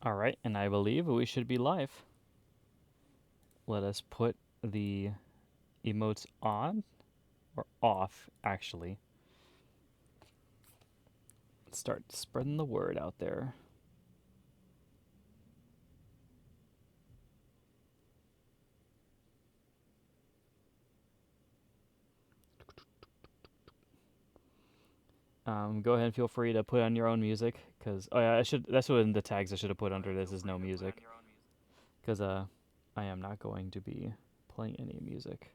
Alright, and I believe we should be live. Let us put the emotes on, or off, actually. Let's start spreading the word out there. Go ahead and feel free to put on your own music, because, oh yeah, that's what in the tags I should have put under this is no music. Because, I am not going to be playing any music.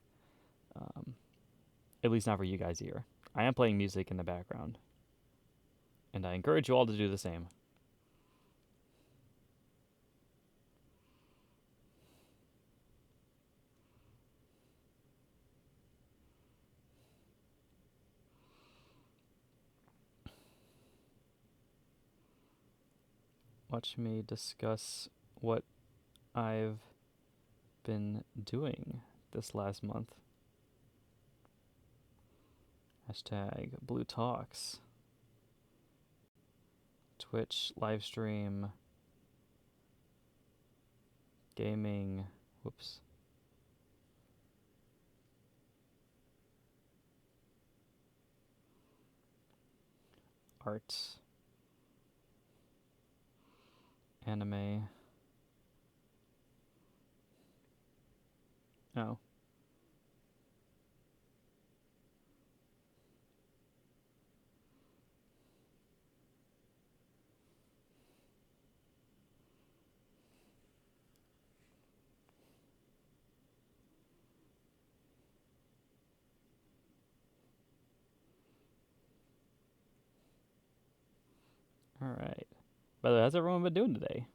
At least not for you guys here. I am playing music in the background. And I encourage you all to do the same. Watch me discuss what I've been doing this last month. Hashtag Blue Talks. Twitch, live stream, gaming, whoops. Art, anime. Oh. Alright. By the way, how's everyone been doing today?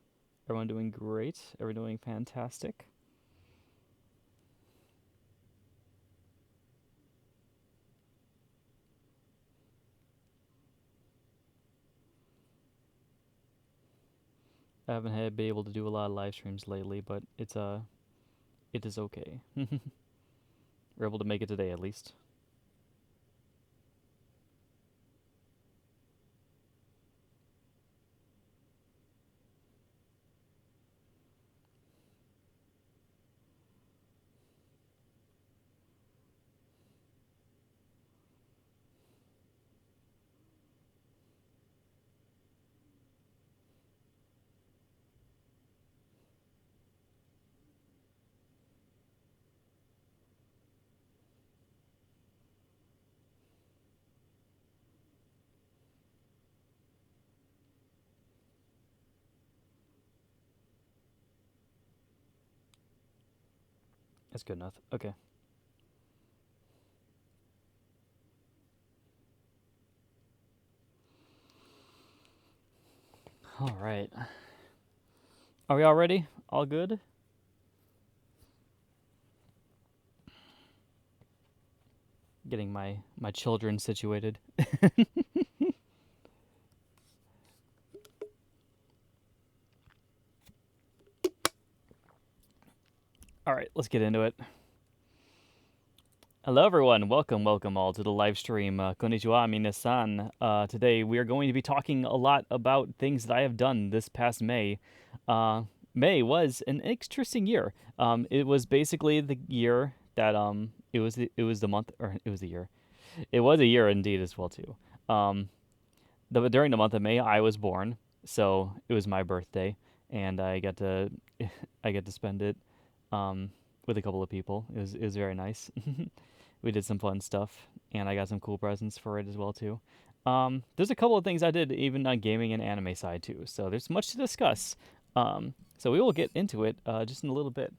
Everyone doing great? Everyone doing fantastic? I haven't been able to do a lot of live streams lately, but it is okay. We're able to make it today at least. That's good enough. Okay. Alright. Are we all ready? All good? Getting my children situated. Alright, let's get into it. Hello everyone, welcome all to the live stream. Konnichiwa minasan. Today we are going to be talking a lot about things that I have done this past May. May was an interesting year. It was basically the year that it was the month, or it was the year. It was a year indeed as well too. During the month of May I was born, so it was my birthday, and I got to spend it with a couple of people. It was very nice. We did some fun stuff, and I got some cool presents for it as well too. There's a couple of things I did even on gaming and anime side too, so there's much to discuss. So we will get into it just in a little bit.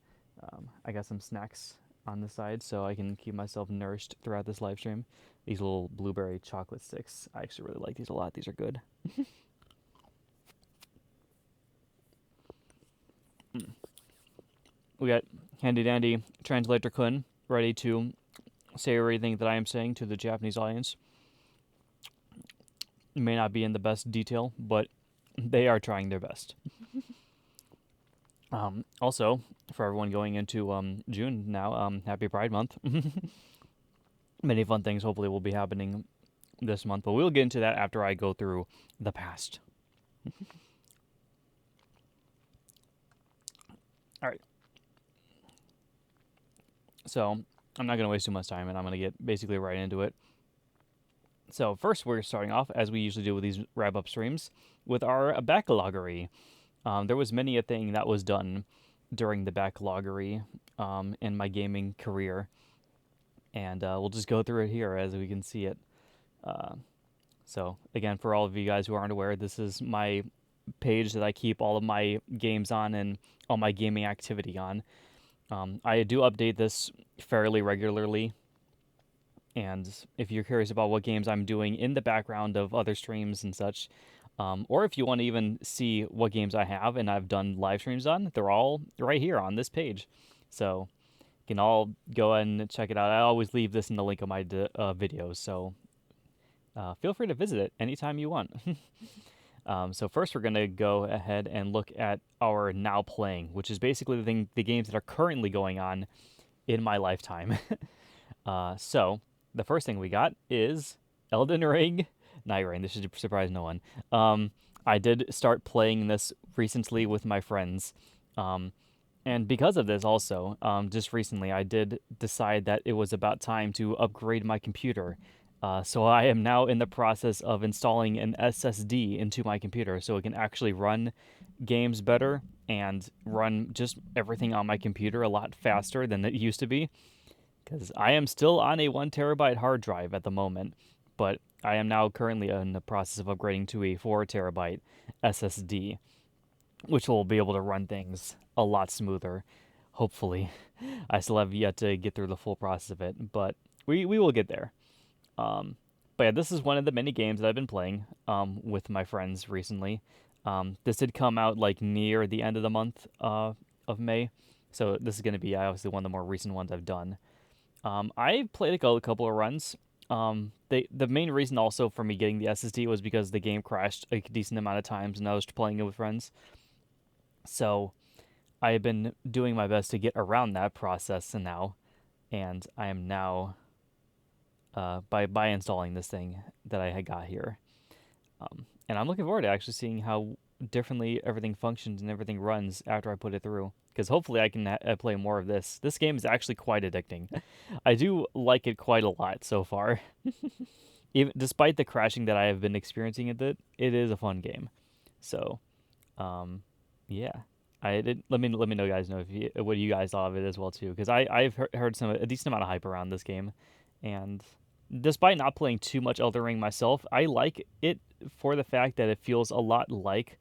I got some snacks on the side so I can keep myself nourished throughout this live stream. These little blueberry chocolate sticks, I actually really like these a lot. These are good. We got handy dandy translator Kun ready to say everything that I am saying to the Japanese audience. It may not be in the best detail, but they are trying their best. Also, for everyone going into June now, happy Pride Month. Many fun things hopefully will be happening this month, but we'll get into that after I go through the past. All right. So I'm not going to waste too much time, and I'm going to get basically right into it. So first, we're starting off, as we usually do with these wrap-up streams, with our Backloggery. There was many a thing that was done during the Backloggery in my gaming career, and we'll just go through it here as we can see it. Uh, so again, for all of you guys who aren't aware, this is my page that I keep all of my games on and all my gaming activity on. I do update this fairly regularly, and if you're curious about what games I'm doing in the background of other streams and such, or if you want to even see what games I have and I've done live streams on, they're all right here on this page. So you can all go ahead and check it out. I always leave this in the link of my videos, so feel free to visit it anytime you want. So first, we're gonna go ahead and look at our now playing, which is basically the games that are currently going on in my lifetime. So the first thing we got is Elden Ring. Night Rain. This should surprise no one. I did start playing this recently with my friends. And because of this, also, just recently, I did decide that it was about time to upgrade my computer. So I am now in the process of installing an SSD into my computer so it can actually run games better and run just everything on my computer a lot faster than it used to be. Because I am still on a 1 terabyte hard drive at the moment, but I am now currently in the process of upgrading to a 4 terabyte SSD, which will be able to run things a lot smoother, hopefully. I still have yet to get through the full process of it, but we will get there. But yeah, this is one of the many games that I've been playing with my friends recently. This did come out like near the end of the month of May, so this is going to be obviously one of the more recent ones I've done. I played a couple of runs. The main reason also for me getting the SSD was because the game crashed a decent amount of times, and I was playing it with friends. So I have been doing my best to get around that process now, and I am now by installing this thing that I had got here. And I'm looking forward to actually seeing how differently everything functions and everything runs after I put it through. Because hopefully I can play more of this. This game is actually quite addicting. I do like it quite a lot so far. Even despite the crashing that I have been experiencing in it is a fun game. So, yeah. I did. Let me know, guys. Know if what you guys thought of it as well too. Because I've heard a decent amount of hype around this game, and despite not playing too much Elden Ring myself, I like it for the fact that it feels a lot like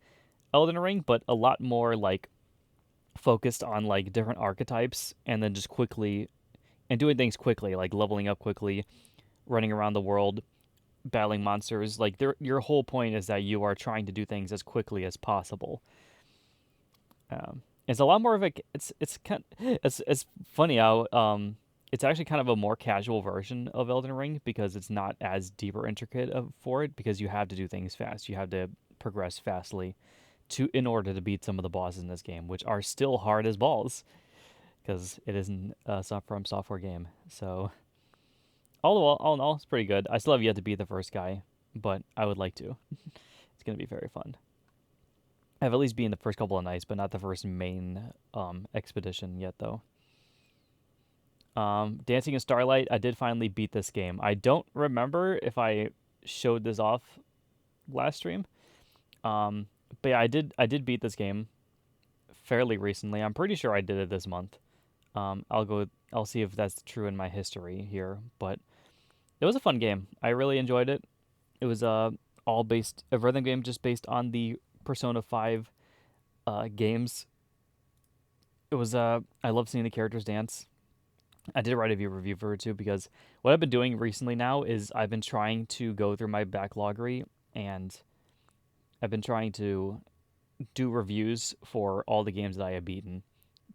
Elden Ring, but a lot more like focused on like different archetypes and then just quickly and doing things quickly, like leveling up quickly, running around the world, battling monsters. Like your whole point is that you are trying to do things as quickly as possible. It's a lot more of a it's funny how it's actually kind of a more casual version of Elden Ring because it's not as deep or intricate for it because you have to do things fast. You have to progress fastly in order to beat some of the bosses in this game, which are still hard as balls because it isn't a From Software game. So all in all, it's pretty good. I still have yet to beat the first guy, but I would like to. It's gonna be very fun. I've at least been the first couple of nights, but not the first main expedition yet, though. Dancing in Starlight, I did finally beat this game. I don't remember if I showed this off last stream. But yeah, I did beat this game fairly recently. I'm pretty sure I did it this month. I'll see if that's true in my history here, but it was a fun game. I really enjoyed it. It was a rhythm game just based on the Persona 5 games. It was I love seeing the characters dance. I did write a review for it too because what I've been doing recently now is I've been trying to go through my Backloggery and I've been trying to do reviews for all the games that I have beaten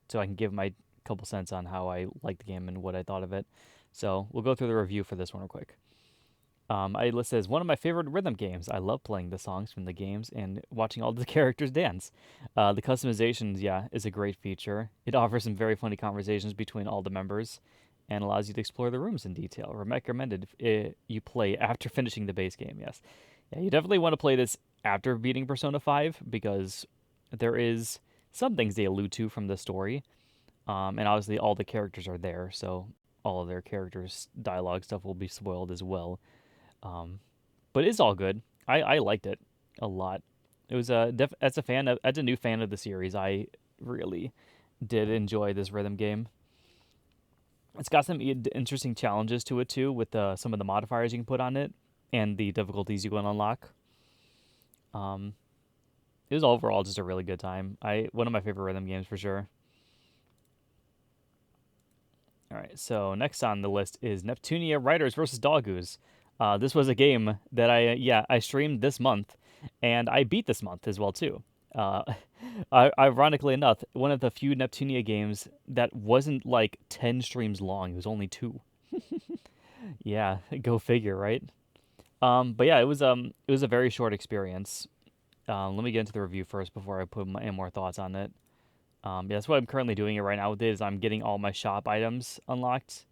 so I can give my couple cents on how I like the game and what I thought of it. So we'll go through the review for this one real quick. I listed as one of my favorite rhythm games. I love playing the songs from the games and watching all the characters dance. The customizations, yeah, is a great feature. It offers some very funny conversations between all the members and allows you to explore the rooms in detail. Recommended if you play after finishing the base game, yes. Yeah, you definitely want to play this after beating Persona 5 because there is some things they allude to from the story. And obviously all the characters are there, so all of their characters' dialogue stuff will be spoiled as well. Um, but it's all good. I liked it a lot. It was as a fan of as a new fan of the series, I really did enjoy this rhythm game. It's got some interesting challenges to it too, with some of the modifiers you can put on it and the difficulties you can unlock. Um, it was overall just a really good time. I One of my favorite rhythm games for sure. All right, so next on the list is Neptunia Riders versus Doggoose. This was a game that I streamed this month, and I beat this month as well too. Uh, Ironically enough, one of the few Neptunia games that wasn't like 10 streams long. It was only two. Yeah, go figure, right? But yeah, it was a very short experience. Let me get into the review first before I put any more thoughts on it. Yeah, that's what I'm currently doing it right now with it is I'm getting all my shop items unlocked,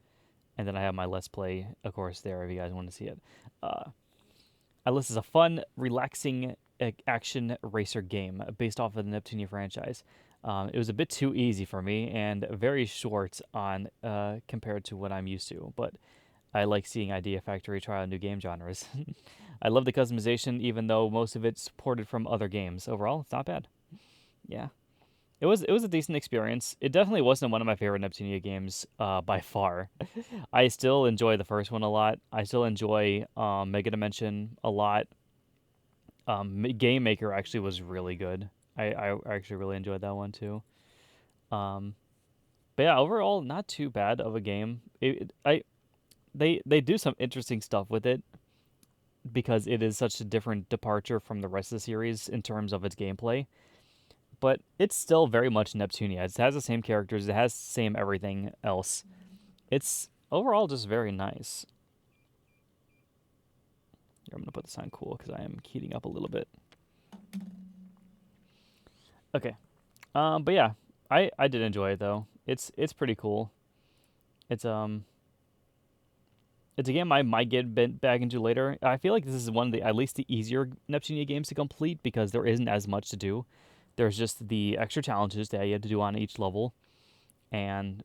and then I have my Let's Play, of course, there if you guys want to see it. Uh, MyAnimeList is a fun, relaxing action racer game based off of the Neptunia franchise. It was a bit too easy for me and very short on compared to what I'm used to, but I like seeing Idea Factory try out new game genres. I love the customization, even though most of it's ported from other games. Overall, it's not bad. Yeah. It was a decent experience. It definitely wasn't one of my favorite Neptunia games by far. I still enjoy the first one a lot. I still enjoy Mega Dimension a lot. Game Maker actually was really good. I actually really enjoyed that one too. Um, but yeah, overall, not too bad of a game. They do some interesting stuff with it because it is such a different departure from the rest of the series in terms of its gameplay. But it's still very much Neptunia. It has the same characters. It has the same everything else. It's overall just very nice. Here, I'm gonna put this on cool because I am heating up a little bit. Okay. But yeah, I did enjoy it though. It's pretty cool. It's it's a game I might get back into later. I feel like this is one of the at least the easier Neptunia games to complete because there isn't as much to do. There's just the extra challenges that you have to do on each level, and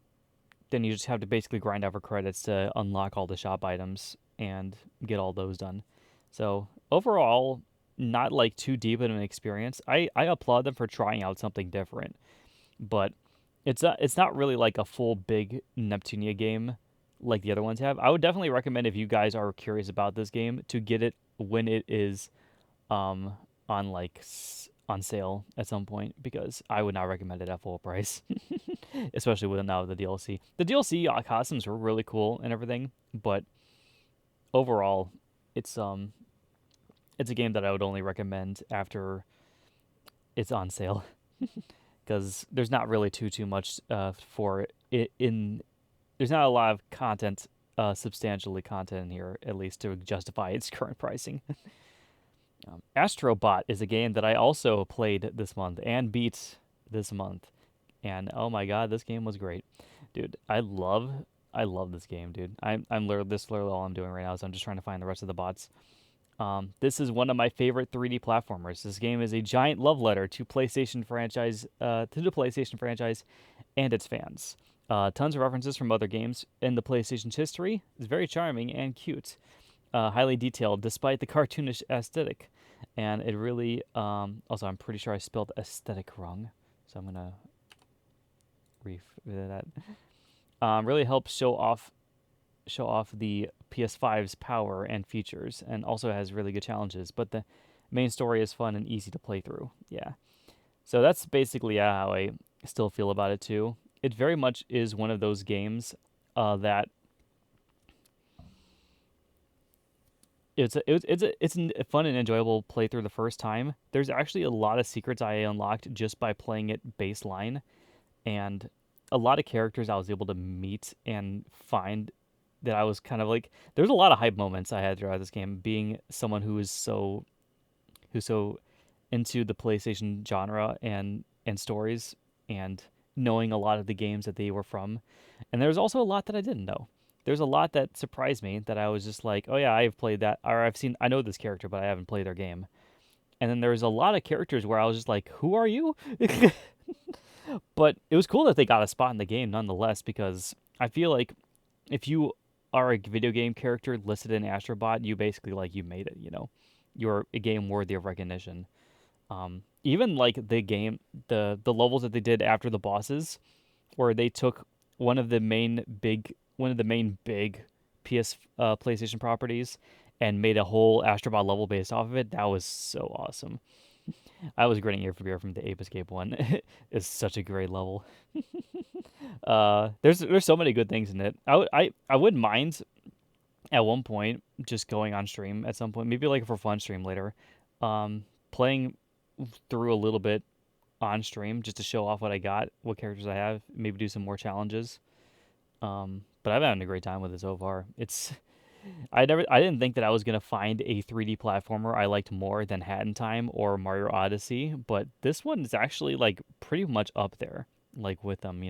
then you just have to basically grind out for credits to unlock all the shop items and get all those done. So overall, not like too deep in an experience. I applaud them for trying out something different, but it's not really like a full big Neptunia game like the other ones have. I would definitely recommend if you guys are curious about this game to get it when it is um on like on sale at some point because I would not recommend it at full price, especially with now the DLC. The DLC costumes were really cool and everything, but overall, it's um it's a game that I would only recommend after it's on sale because there's not really too much for it in. There's not a lot of content, substantially content in here, at least to justify its current pricing. Astrobot is a game that I also played this month and beat this month, and oh my god, this game was great, dude. I love this game, dude. I'm literally this is literally all I'm doing right now, so I'm just trying to find the rest of the bots. This is one of my favorite 3D platformers. This game is a giant love letter to the PlayStation franchise, and its fans. Tons of references from other games in the PlayStation's history. It's very charming and cute, highly detailed despite the cartoonish aesthetic, and it really. Also, I'm pretty sure I spelled aesthetic wrong, so I'm gonna that. Really helps show off the PS5's power and features, and also has really good challenges. But the main story is fun and easy to play through. Yeah, so that's basically how I still feel about it too. It very much is one of those games that it's a fun and enjoyable playthrough the first time. There's actually a lot of secrets I unlocked just by playing it baseline, and a lot of characters I was able to meet and find that I was kind of like. There's a lot of hype moments I had throughout this game, being someone who's so into the PlayStation genre and stories and knowing a lot of the games that they were from. And there's also a lot that I didn't know. There's a lot that surprised me that I was just like, oh yeah, I've played that, or I know this character, but I haven't played their game. And then there's a lot of characters where I was just like, who are you? But it was cool that they got a spot in the game nonetheless, because I feel like if you are a video game character listed in Astrobot, you basically like you made it. You're a game worthy of recognition. Even like the levels that they did after the bosses, where they took one of the main big PlayStation properties and made a whole Astrobot level based off of it. That was so awesome. I was grinning ear from ear from the Ape Escape one. It's such a great level. There's so many good things in it. I wouldn't mind at one point just going on stream at some point, maybe like for fun stream later, playing through a little bit on stream just to show off what I got, what characters I have, maybe do some more challenges. But I've been having a great time with it so far. I didn't think that I was gonna find a 3D platformer I liked more than Hat in Time or Mario Odyssey, but this one is actually like pretty much up there, like with them.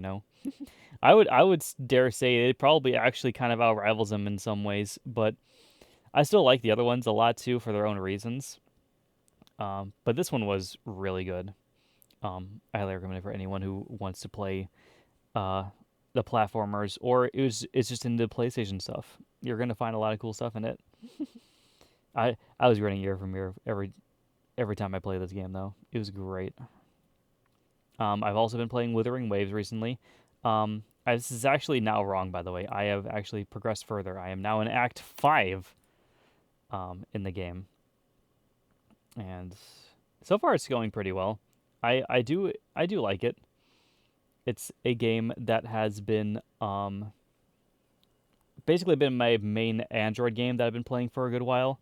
I would dare say it probably actually kind of out rivals them in some ways, but I still like the other ones a lot too for their own reasons. But this one was really good. I highly recommend it for anyone who wants to play uh, the platformers, or it's just into PlayStation stuff. You're gonna find a lot of cool stuff in it. I was grinning ear from ear every time I play this game though. It was great. I've also been playing Withering Waves recently. This is actually now wrong, by the way. I have actually progressed further. I am now in Act 5 in the game, and so far it's going pretty well. I do like it. It's a game that has been basically been my main Android game that I've been playing for a good while.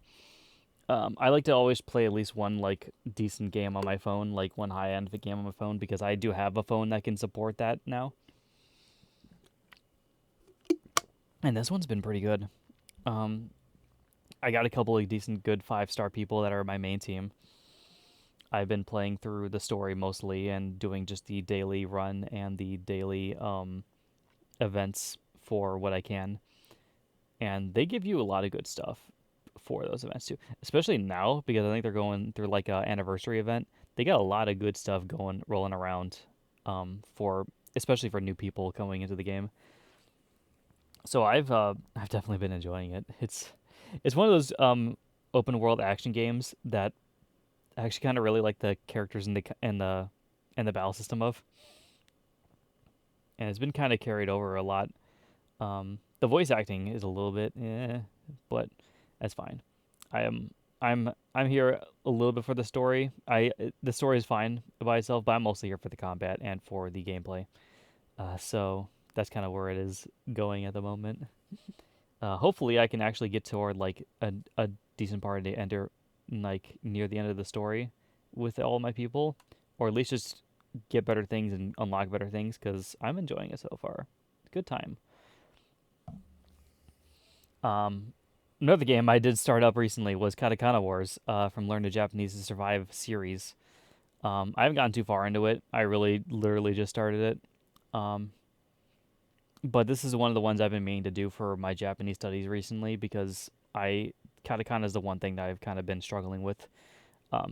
I like to always play at least one like decent game on my phone, like one high end game on my phone, because I do have a phone that can support that now. And this one's been pretty good. Um, I got a couple of decent, good 5-star people that are my main team. I've been playing through the story mostly and doing just the daily run and the daily events for what I can. And they give you a lot of good stuff for those events too, especially now because I think they're going through like a anniversary event. They got a lot of good stuff going rolling around for especially for new people coming into the game. So I've definitely been enjoying it. It's one of those open world action games that I actually kind of really like the characters and the battle system of, and it's been kind of carried over a lot. The voice acting is a little bit, but that's fine. I am I'm here a little bit for the story. The story is fine by itself, but I'm mostly here for the combat and for the gameplay. So that's kind of where it is going at the moment. Hopefully, I can actually get toward like a decent part to enter like near the end of the story with all my people, or at least just get better things and unlock better things because I'm enjoying it so far. Good time. Um, Another game I did start up recently was Katakana Wars from Learn to Japanese to Survive series. I haven't gotten too far into it. I really literally just started it. Um, but this is one of the ones I've been meaning to do for my Japanese studies recently because katakana is the one thing that I've kind of been struggling with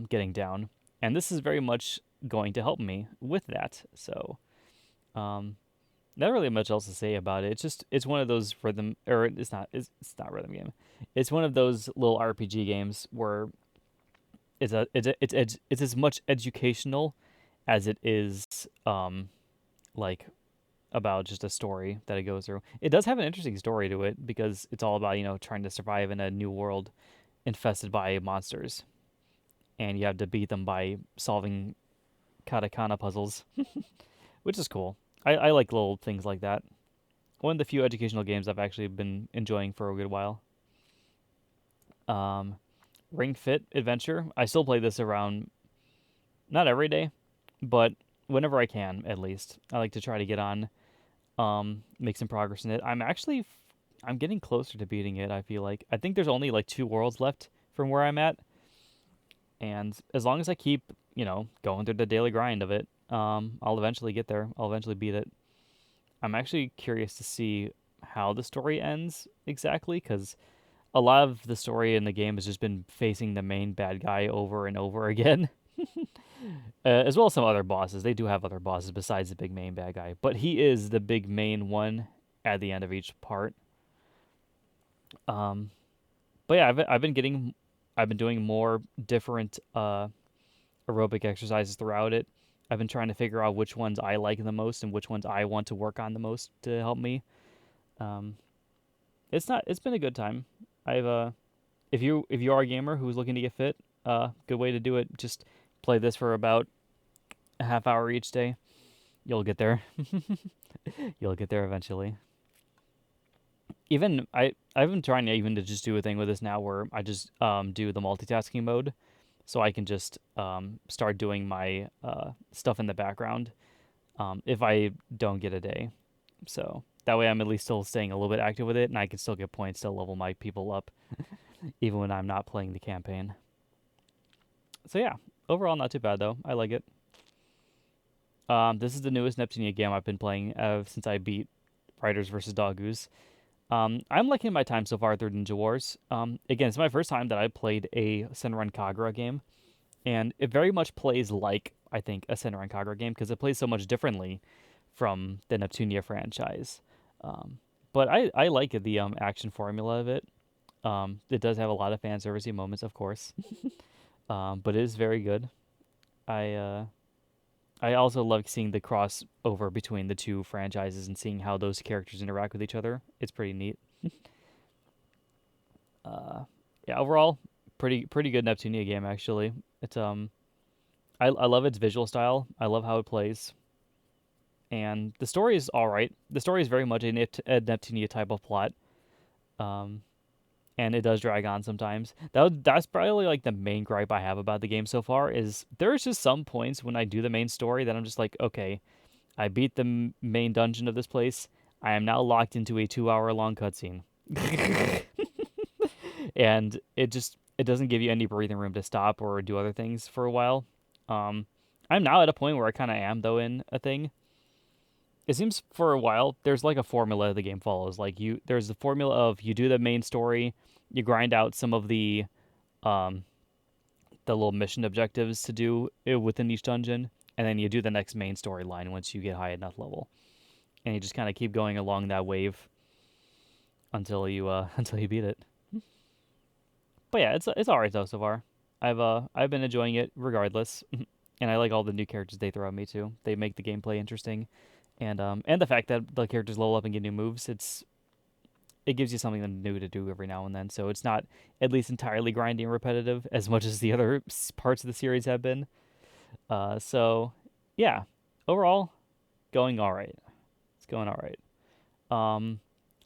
getting down, and this is very much going to help me with that. So, um, not really much else to say about it. It's one of those rhythm or it's not rhythm game. It's one of those little RPG games where it's as much educational as it is like about just a story that it goes through. It does have an interesting story to it because it's all about, trying to survive in a new world infested by monsters. And you have to beat them by solving katakana puzzles, which is cool. I like little things like that. One of the few educational games I've actually been enjoying for a good while. Um, Ring Fit Adventure. I still play this around, not every day, but whenever I can, at least. I like to try to get on, make some progress in it. I'm getting closer to beating it. I feel like I think there's only like 2 worlds left from where I'm at, and as long as I keep, going through the daily grind of it, I'll eventually get there. I'll eventually beat it. I'm actually curious to see how the story ends exactly, because a lot of the story in the game has just been facing the main bad guy over and over again. As well as some other bosses. They do have other bosses besides the big main bad guy, but he is the big main one at the end of each part. Um, but yeah, I've been doing more different aerobic exercises throughout it. I've been trying to figure out which ones I like the most and which ones I want to work on the most to help me. Um, it's been a good time. I've if you are a gamer who's looking to get fit, good way to do it. Just play this for about a half hour each day. You'll get there. You'll get there eventually. Even I've been trying to even to just do a thing with this now where I just do the multitasking mode, so I can just start doing my stuff in the background if I don't get a day. So that way I'm at least still staying a little bit active with it, and I can still get points to level my people up even when I'm not playing the campaign. So yeah, overall not too bad though. I like it. This is the newest Neptunia game I've been playing since I beat Riders vs. Dogus. I'm liking my time so far through Ninja Wars. Again, it's my first time that I played a Senran Kagura game, and it very much plays like, I think, a Senran Kagura game because it plays so much differently from the Neptunia franchise. Um, but I like it, the action formula of it. It does have a lot of fan servicey moments, of course, but it is very good. I uh, I also love seeing the crossover between the two franchises and seeing how those characters interact with each other. It's pretty neat. Uh, yeah, overall, pretty good Neptunia game actually. It's I love its visual style. I love how it plays, and the story is all right. The story is very much a Neptunia type of plot. Um, and it does drag on sometimes. That's probably like the main gripe I have about the game so far is there's just some points when I do the main story that I'm just like, okay, I beat the main dungeon of this place. I am now locked into a 2 hour long cutscene, and it doesn't give you any breathing room to stop or do other things for a while. Um, I'm now at a point where I kind of am though in a thing. It seems for a while there's like a formula the game follows. Like there's the formula of you do the main story, you grind out some of um the little mission objectives to do within each dungeon, and then you do the next main storyline once you get high enough level, and you just kind of keep going along that wave until you until you beat it. But yeah, it's all right though so far. I've been enjoying it regardless, and I like all the new characters they throw at me too. They make the gameplay interesting, and the fact that the characters level up and get new moves, it gives you something new to do every now and then. So it's not at least entirely grindy and repetitive as much as the other parts of the series have been. So yeah, overall, going all right. It's going all right. Um,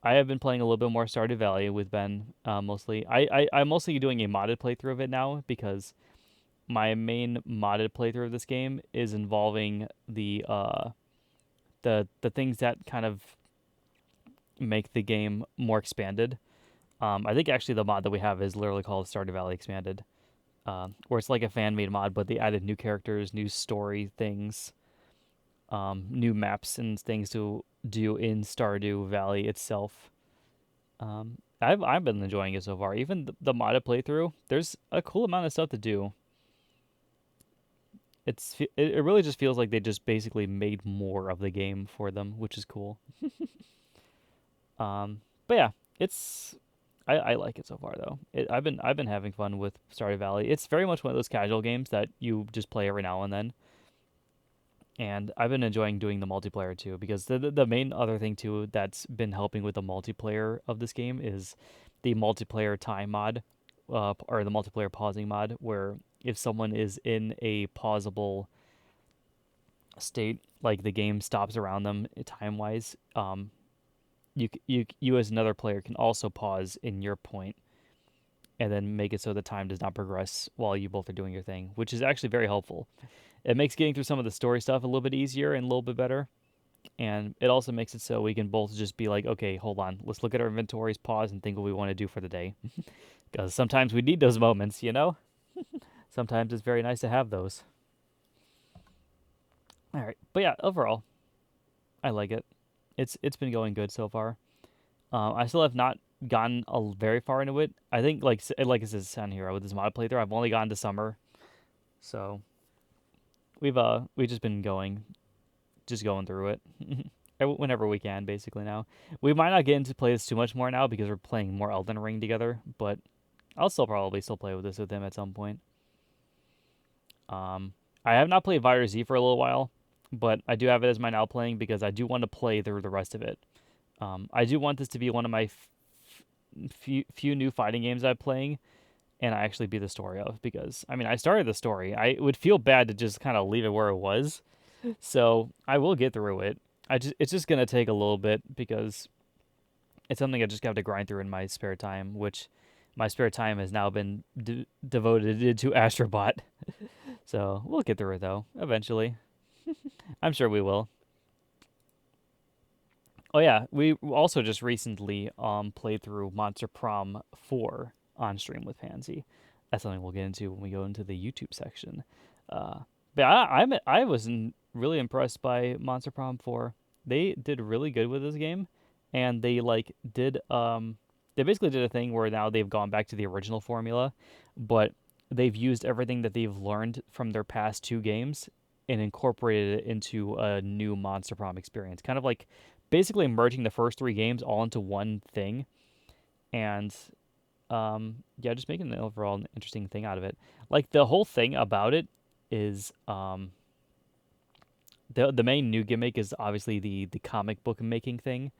I have been playing a little bit more Stardew Valley with Ben, mostly. I'm mostly doing a modded playthrough of it now because my main modded playthrough of this game is involving the things that kind of make the game more expanded. I think actually the mod that we have is literally called Stardew Valley Expanded, where it's like a fan made mod, but they added new characters, new story things, new maps and things to do in Stardew Valley itself. I've been enjoying it so far. Even the modded playthrough, there's a cool amount of stuff to do. It really just feels like they just basically made more of the game for them, which is cool. But yeah, it's I like it so far though. I've been having fun with Stardew Valley. It's very much one of those casual games that you just play every now and then. And I've been enjoying doing the multiplayer too because the main other thing too that's been helping with the multiplayer of this game is the multiplayer time mod, or the multiplayer pausing mod, where if someone is in a pausable state, like the game stops around them time wise, you as another player can also pause in your point and then make it so the time does not progress while you both are doing your thing, which is actually very helpful. It makes getting through some of the story stuff a little bit easier and a little bit better. And it also makes it so we can both just be like, okay, hold on, let's look at our inventories, pause, and think what we want to do for the day. Because sometimes we need those moments, you know? Sometimes it's very nice to have those. All right. But yeah, overall, I like it. It's been going good so far. I still have not gotten very far into it. I think like it says on here with this mod playthrough, I've only gotten to summer, so we've just been just going through it whenever we can, basically. Now we might not get into play this too much more now because we're playing more Elden Ring together, but I'll still probably still play with this with him at some point. Um, I have not played Virus Z for a little while, but I do have it as my now playing because I do want to play through the rest of it. I do want this to be one of my few new fighting games I'm playing, and I actually beat the story of because I mean I started the story. I would feel bad to just kind of leave it where it was, so I will get through it. It's just gonna take a little bit because it's something I just got to grind through in my spare time, which my spare time has now been devoted to Astrobot. So we'll get through it though eventually. I'm sure we will. Oh yeah, we also just recently played through Monster Prom 4 on stream with Pansy. That's something we'll get into when we go into the YouTube section. Uh, but I was really impressed by Monster Prom 4. They did really good with this game, and they basically did a thing where now they've gone back to the original formula, but they've used everything that they've learned from their past two games and incorporated it into a new Monster Prom experience. Kind of like basically merging the first three games all into one thing, and yeah, just making an overall interesting thing out of it. Like the whole thing about it is the main new gimmick is obviously the comic book making thing.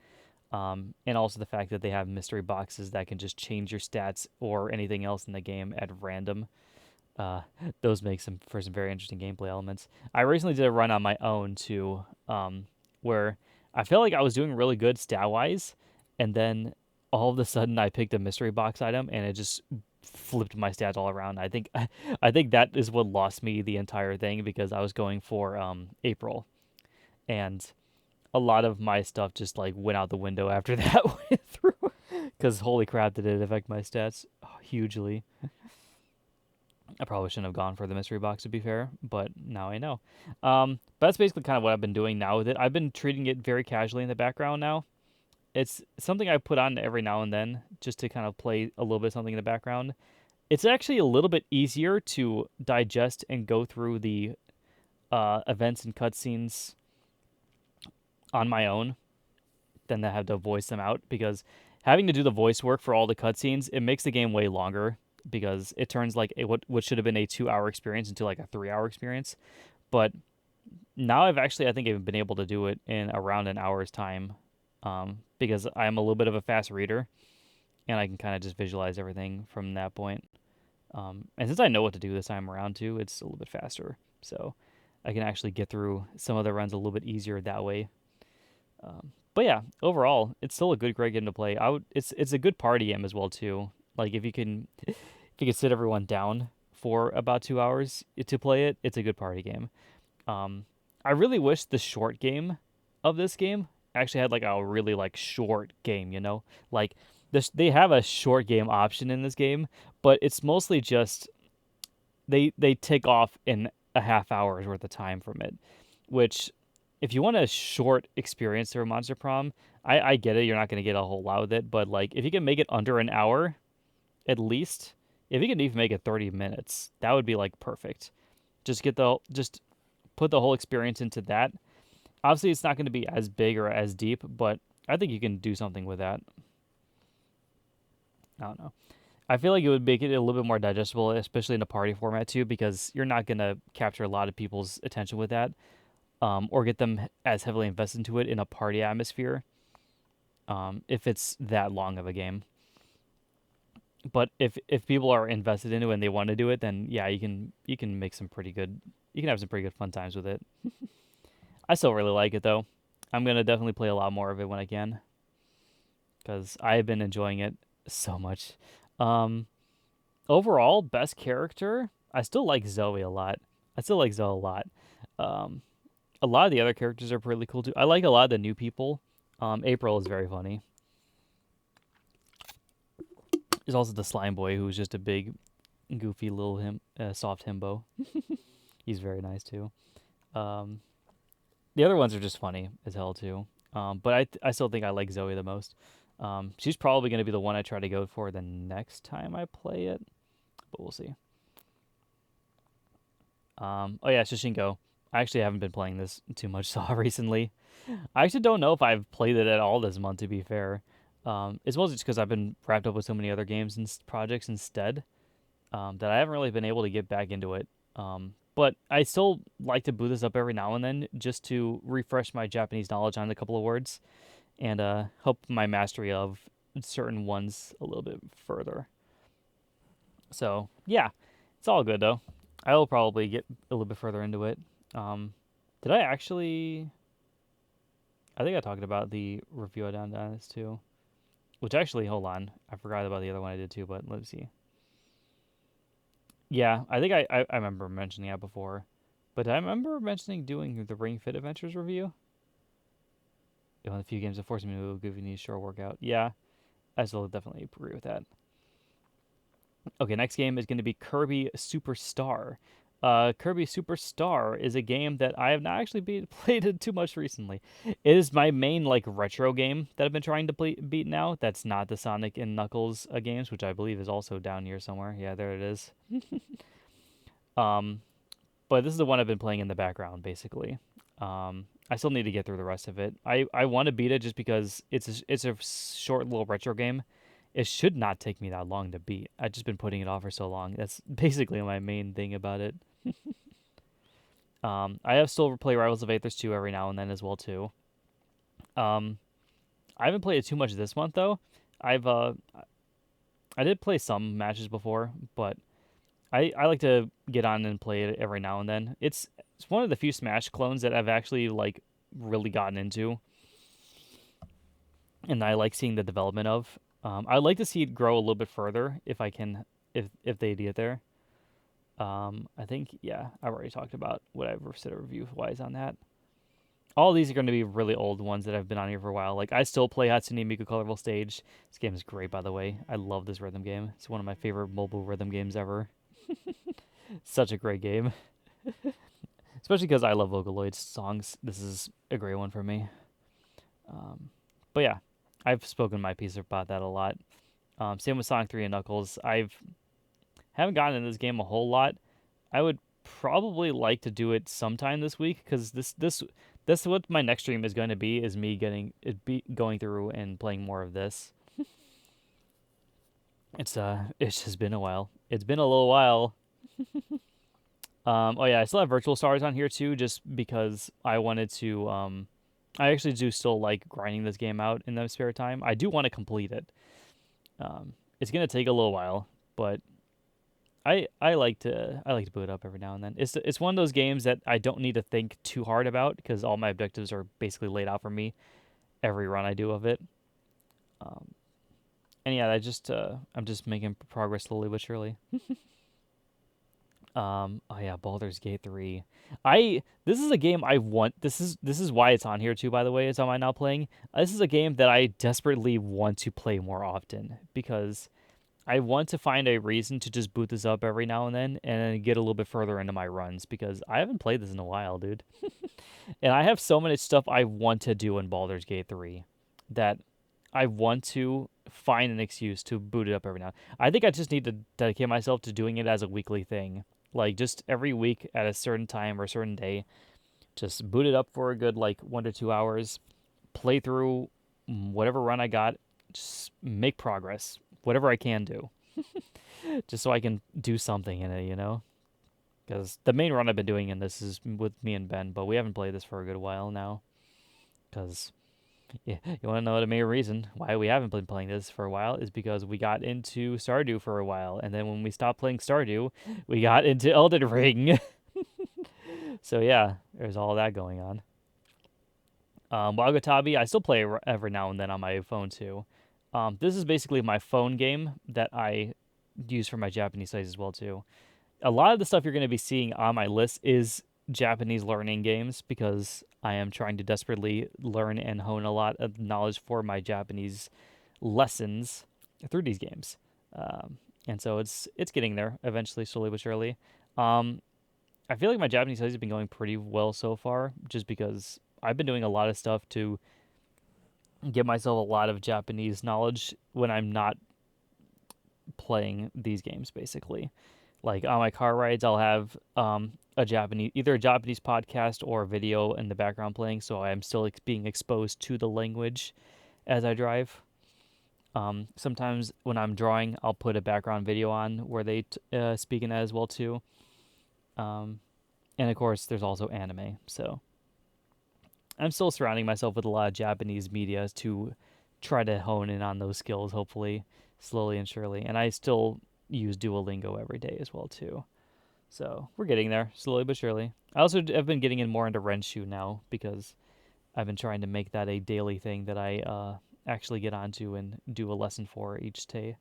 And also the fact that they have mystery boxes that can just change your stats or anything else in the game at random. Uh, those make some very interesting gameplay elements. I recently did a run on my own too, where I felt like I was doing really good stat wise, and then all of a sudden I picked a mystery box item and it just flipped my stats all around. I think that is what lost me the entire thing because I was going for April, and a lot of my stuff just like went out the window after that went through. Because holy crap, did it affect my stats hugely. I probably shouldn't have gone for the mystery box to be fair, but now I know. But that's basically kind of what I've been doing now with it. I've been treating it very casually in the background now. It's something I put on every now and then just to kind of play a little bit of something in the background. It's actually a little bit easier to digest and go through the events and cutscenes on my own than to have to voice them out because having to do the voice work for all the cutscenes, it makes the game way longer because it turns like what should have been a 2 hour experience into like a 3 hour experience. But now I think I've been able to do it in around an hour's time, because I'm a little bit of a fast reader and I can kind of just visualize everything from that point. And since I know what to do this time around too, it's a little bit faster. So I can actually get through some of the runs a little bit easier that way. But yeah, overall, it's still a great game to play. It's a good party game as well too. Like if you can sit everyone down for about 2 hours to play it, it's a good party game. I really wish the short game of this game actually had like a really like short game. Like they have a short game option in this game, but it's mostly just they take off in a half hour's worth of time from it, which if you want a short experience for Monster Prom, I get it. You're not going to get a whole lot with it, but like if you can make it under an hour, at least, if you can even make it 30 minutes, that would be like perfect. Just put the whole experience into that. Obviously, it's not going to be as big or as deep, but I think you can do something with that. I don't know. I feel like it would make it a little bit more digestible, especially in a party format too, because you're not going to capture a lot of people's attention with that, or get them as heavily invested into it in a party atmosphere, if it's that long of a game. But if people are invested into it and they want to do it, then yeah, you can make some pretty good you can have some pretty good fun times with it. I still really like it though. I'm gonna definitely play a lot more of it when I can because I've been enjoying it so much. Um, Overall, best character, I still like Zoe a lot. I still like Zoe a lot. Um, a lot of the other characters are pretty cool too. I like a lot of the new people. April is very funny. There's also the slime boy who's just a big, goofy little soft himbo. He's very nice too. Um, the other ones are just funny as hell too. But I still think I like Zoe the most. She's probably going to be the one I try to go for the next time I play it, but we'll see. Oh yeah, Shishinko. I actually haven't been playing this too much Saw recently. I actually don't know if I've played it at all this month, to be fair. It's mostly just because I've been wrapped up with so many other games and projects instead, that I haven't really been able to get back into it. But I still like to boot this up every now and then just to refresh my Japanese knowledge on a couple of words and help my mastery of certain ones a little bit further. So, yeah, it's all good though. I will probably get a little bit further into it. Um, did I actually? I think I talked about the review I done on this too. Which actually, hold on, I forgot about the other one I did too. But let's see. Yeah, I think I remember mentioning that before. But I remember mentioning doing the Ring Fit Adventures review. One of the few games that forced me to give you a short workout. Yeah, I still definitely agree with that. Okay, next game is going to be Kirby Superstar. Kirby Superstar is a game that I have not actually played it too much recently. It is my main like retro game that I've been trying to beat now. That's not the Sonic and Knuckles games, which I believe is also down here somewhere. Yeah, there it is. Um, but this is the one I've been playing in the background, basically. I still need to get through the rest of it. I want to beat it just because it's a short little retro game. It should not take me that long to beat. I've just been putting it off for so long. That's basically my main thing about it. I have still play Rivals of Aethers 2 every now and then as well too. Um, I haven't played it too much this month though. I've I did play some matches before, but I like to get on and play it every now and then. It's one of the few Smash clones that I've actually like really gotten into, and I like seeing the development of. I'd like to see it grow a little bit further if I can, if they get there. I think yeah, I've already talked about what I've said review wise on that. All these are going to be really old ones that have been on here for a while. Like I still play Hatsune Miku Colorful Stage. This game is great, by the way. I love this rhythm game. It's one of my favorite mobile rhythm games ever. Such a great game. Especially because I love Vocaloid's songs. This is a great one for me. Um, but yeah, I've spoken my piece about that a lot. Same with Sonic 3 and Knuckles. I've haven't gotten in this game a whole lot. I would probably like to do it sometime this week because this what my next stream is going to be is me going through and playing more of this. It's just been a while. It's been a little while. Oh yeah, I still have virtual stars on here too, just because I wanted to. I actually do still like grinding this game out in the spare time. I do want to complete it. It's gonna take a little while, but I like to boot up every now and then. It's one of those games that I don't need to think too hard about because all my objectives are basically laid out for me every run I do of it. Um, and yeah, I'm just making progress slowly but surely. Oh yeah, Baldur's Gate 3. This is a game I want. This is why it's on here too. By the way, it's on my now playing. This is a game that I desperately want to play more often because I want to find a reason to just boot this up every now and then get a little bit further into my runs because I haven't played this in a while, dude. And I have so much stuff I want to do in Baldur's Gate 3 that I want to find an excuse to boot it up every now. I think I just need to dedicate myself to doing it as a weekly thing. Like just every week at a certain time or a certain day, just boot it up for a good like 1 to 2 hours, play through whatever run I got, just make progress, whatever I can do, just so I can do something in it. Because the main run I've been doing in this is with me and Ben, but we haven't played this for a good while now. Because yeah, you want to know the main reason why we haven't been playing this for a while is because we got into Stardew for a while, and then when we stopped playing Stardew, we got into Elden Ring. So yeah, there's all that going on. Wagatabi, I still play every now and then on my phone too. This is basically my phone game that I use for my Japanese sites as well too. A lot of the stuff you're going to be seeing on my list is Japanese learning games because I am trying to desperately learn and hone a lot of knowledge for my Japanese lessons through these games. And so it's getting there eventually, slowly but surely. Um, I feel like my Japanese studies have been going pretty well so far, just because I've been doing a lot of stuff to get myself a lot of Japanese knowledge when I'm not playing these games, basically. Like on my car rides, I'll have either a Japanese podcast or a video in the background playing, so I'm still being exposed to the language as I drive. Sometimes when I'm drawing, I'll put a background video on where they speak in that as well too. Um, and of course, there's also anime. So I'm still surrounding myself with a lot of Japanese media to try to hone in on those skills, hopefully, slowly and surely. And I still use Duolingo every day as well too. So we're getting there, slowly but surely. I also have been getting in more into Renshu now because I've been trying to make that a daily thing that I actually get onto and do a lesson for each day.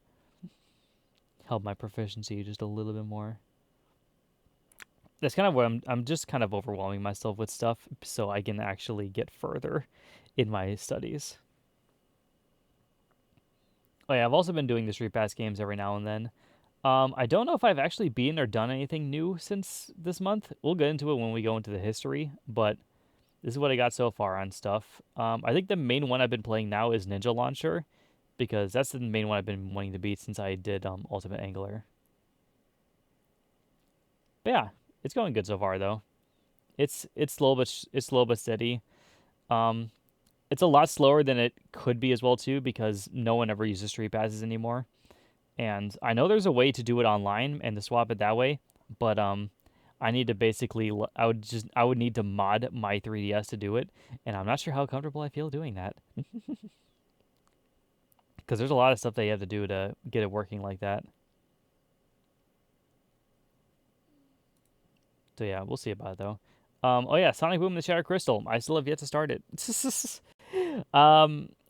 Help my proficiency just a little bit more. That's kind of what I'm just kind of overwhelming myself with stuff so I can actually get further in my studies. Oh yeah, I've also been doing the Street Pass games every now and then. I don't know if I've actually been or done anything new since this month. We'll get into it when we go into the history, but this is what I got so far on stuff. I think the main one I've been playing now is Ninja Launcher, because that's the main one I've been wanting to beat since I did Ultimate Angler. But yeah, it's going good so far though. It's slow but steady. Um, it's a lot slower than it could be as well too, because no one ever uses street passes anymore. And I know there's a way to do it online and to swap it that way, but I need to basically I would need to mod my 3DS to do it, and I'm not sure how comfortable I feel doing that because there's a lot of stuff that you have to do to get it working like that. So yeah, we'll see about it though. Oh yeah, Sonic Boom and the Shattered Crystal. I still have yet to start it.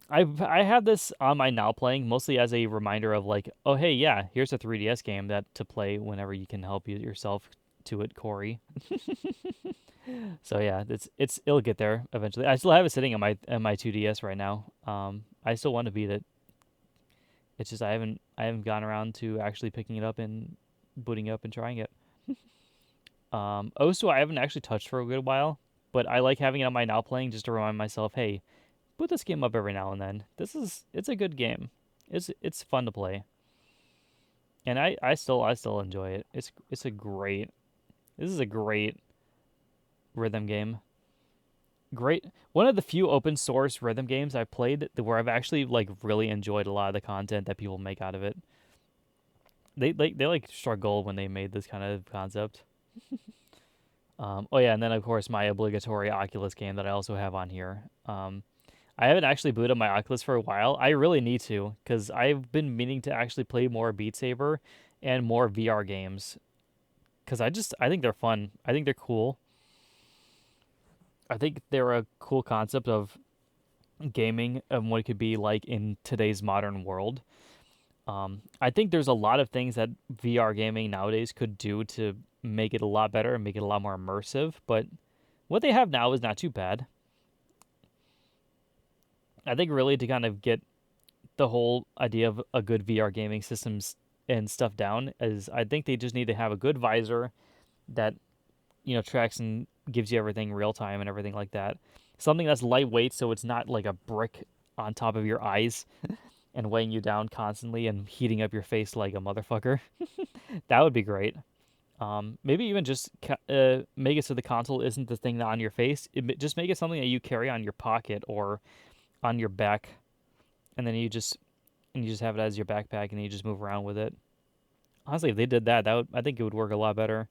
I have this on my now playing mostly as a reminder of like, oh hey, yeah, here's a 3DS game that to play whenever you can help you yourself to it, Corey. So yeah, it'll get there eventually. I still have it sitting on my 2DS right now. I still want to beat it. It's just I haven't gotten around to actually picking it up and booting it up and trying it. Osu I haven't actually touched for a good while, but I like having it on my now playing just to remind myself, hey, boot this game up every now and then. It's a good game. It's fun to play, and I still enjoy it. This is a great rhythm game. Great, one of the few open source rhythm games I've played where I've actually like really enjoyed a lot of the content that people make out of it. They struggle when they made this kind of concept. Oh yeah, and then of course my obligatory Oculus game that I also have on here. I haven't actually booted up my Oculus for a while. I really need to because I've been meaning to actually play more Beat Saber and more VR games because I think they're fun. I think they're cool. I think they're a cool concept of gaming and what it could be like in today's modern world. I think there's a lot of things that VR gaming nowadays could do to make it a lot better and make it a lot more immersive, but what they have now is not too bad. I think really to kind of get the whole idea of a good VR gaming systems and stuff down is I think they just need to have a good visor that tracks and gives you everything real time and everything like that. Something that's lightweight so it's not like a brick on top of your eyes and weighing you down constantly and heating up your face like a motherfucker. That would be great. Maybe even just make it so the console isn't the thing on your face. Just make it something that you carry on your pocket or on your back, and then you just have it as your backpack, and you just move around with it. Honestly, if they did that, I think it would work a lot better.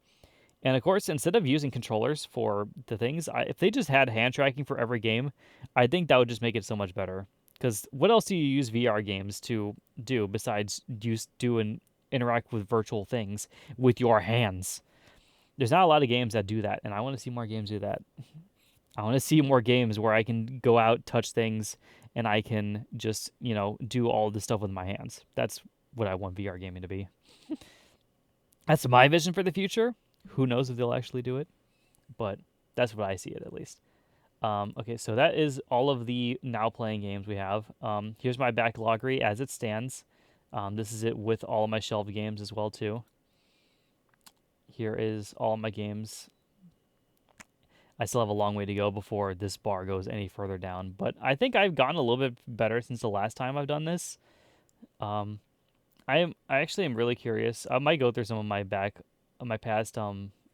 And of course, instead of using controllers for the things, if they just had hand tracking for every game, I think that would just make it so much better. Because what else do you use VR games to do besides do and interact with virtual things with your hands? There's not a lot of games that do that, and I want to see more games do that. I want to see more games where I can go out, touch things, and I can just, do all this stuff with my hands. That's what I want VR gaming to be. That's my vision for the future. Who knows if they'll actually do it, but that's what I see it at least. Okay, so that is all of the now playing games we have. Here's my backloggery as it stands. This is it with all of my shelved games as well too. Here is all my games. I still have a long way to go before this bar goes any further down, but I think I've gotten a little bit better since the last time I've done this. I actually am really curious. I might go through some of my my past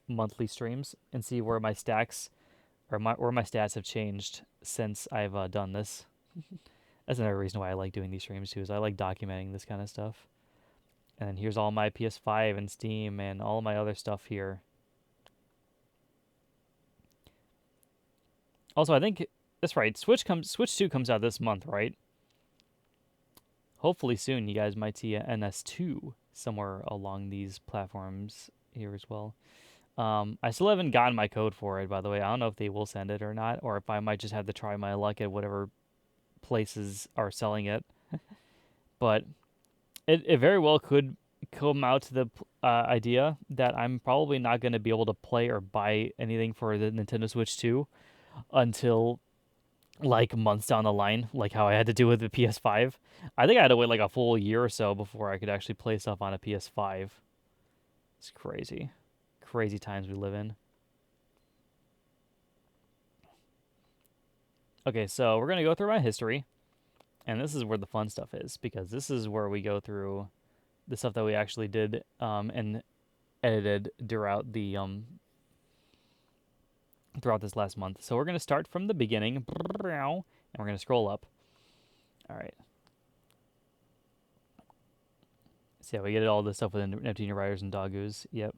monthly streams and see where my stacks or where my stats have changed since I've done this. That's another reason why I like doing these streams too, is I like documenting this kind of stuff. And then here's all my PS5 and Steam and all my other stuff here. Also, I think that's right. Switch 2 comes out this month, right? Hopefully soon you guys might see a NS2 somewhere along these platforms here as well. I still haven't gotten my code for it, by the way. I don't know if they will send it or not, or if I might just have to try my luck at whatever places are selling it. But it very well could come out to the idea that I'm probably not going to be able to play or buy anything for the Nintendo Switch 2 until like months down the line, like how I had to do with the PS5. I think I had to wait like a full year or so before I could actually play stuff on a PS5. It's crazy. Crazy times we live in. Okay, so we're going to go through my history. And this is where the fun stuff is, because this is where we go through the stuff that we actually did and edited throughout this last month. So we're going to start from the beginning, and we're going to scroll up. All right. So yeah, we get all this stuff with Neptune Riders and Doggoos. Yep.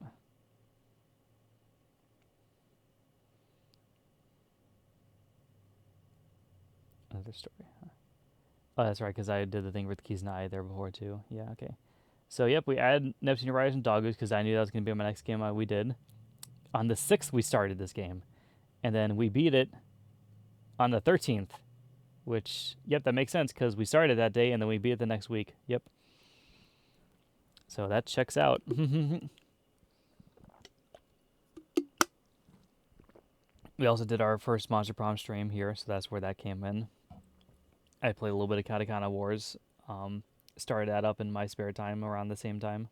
Another story. Oh, that's right, because I did the thing with Keys and I there before too. Yeah, okay. So yep, we added Neptune Riders and Doggoos because I knew that was going to be my next game we did. On the 6th, we started this game. And then we beat it on the 13th, which, yep, that makes sense because we started that day and then we beat it the next week. Yep. So that checks out. We also did our first Monster Prom stream here, so that's where that came in. I played a little bit of Katakana Wars. Started that up in my spare time around the same time.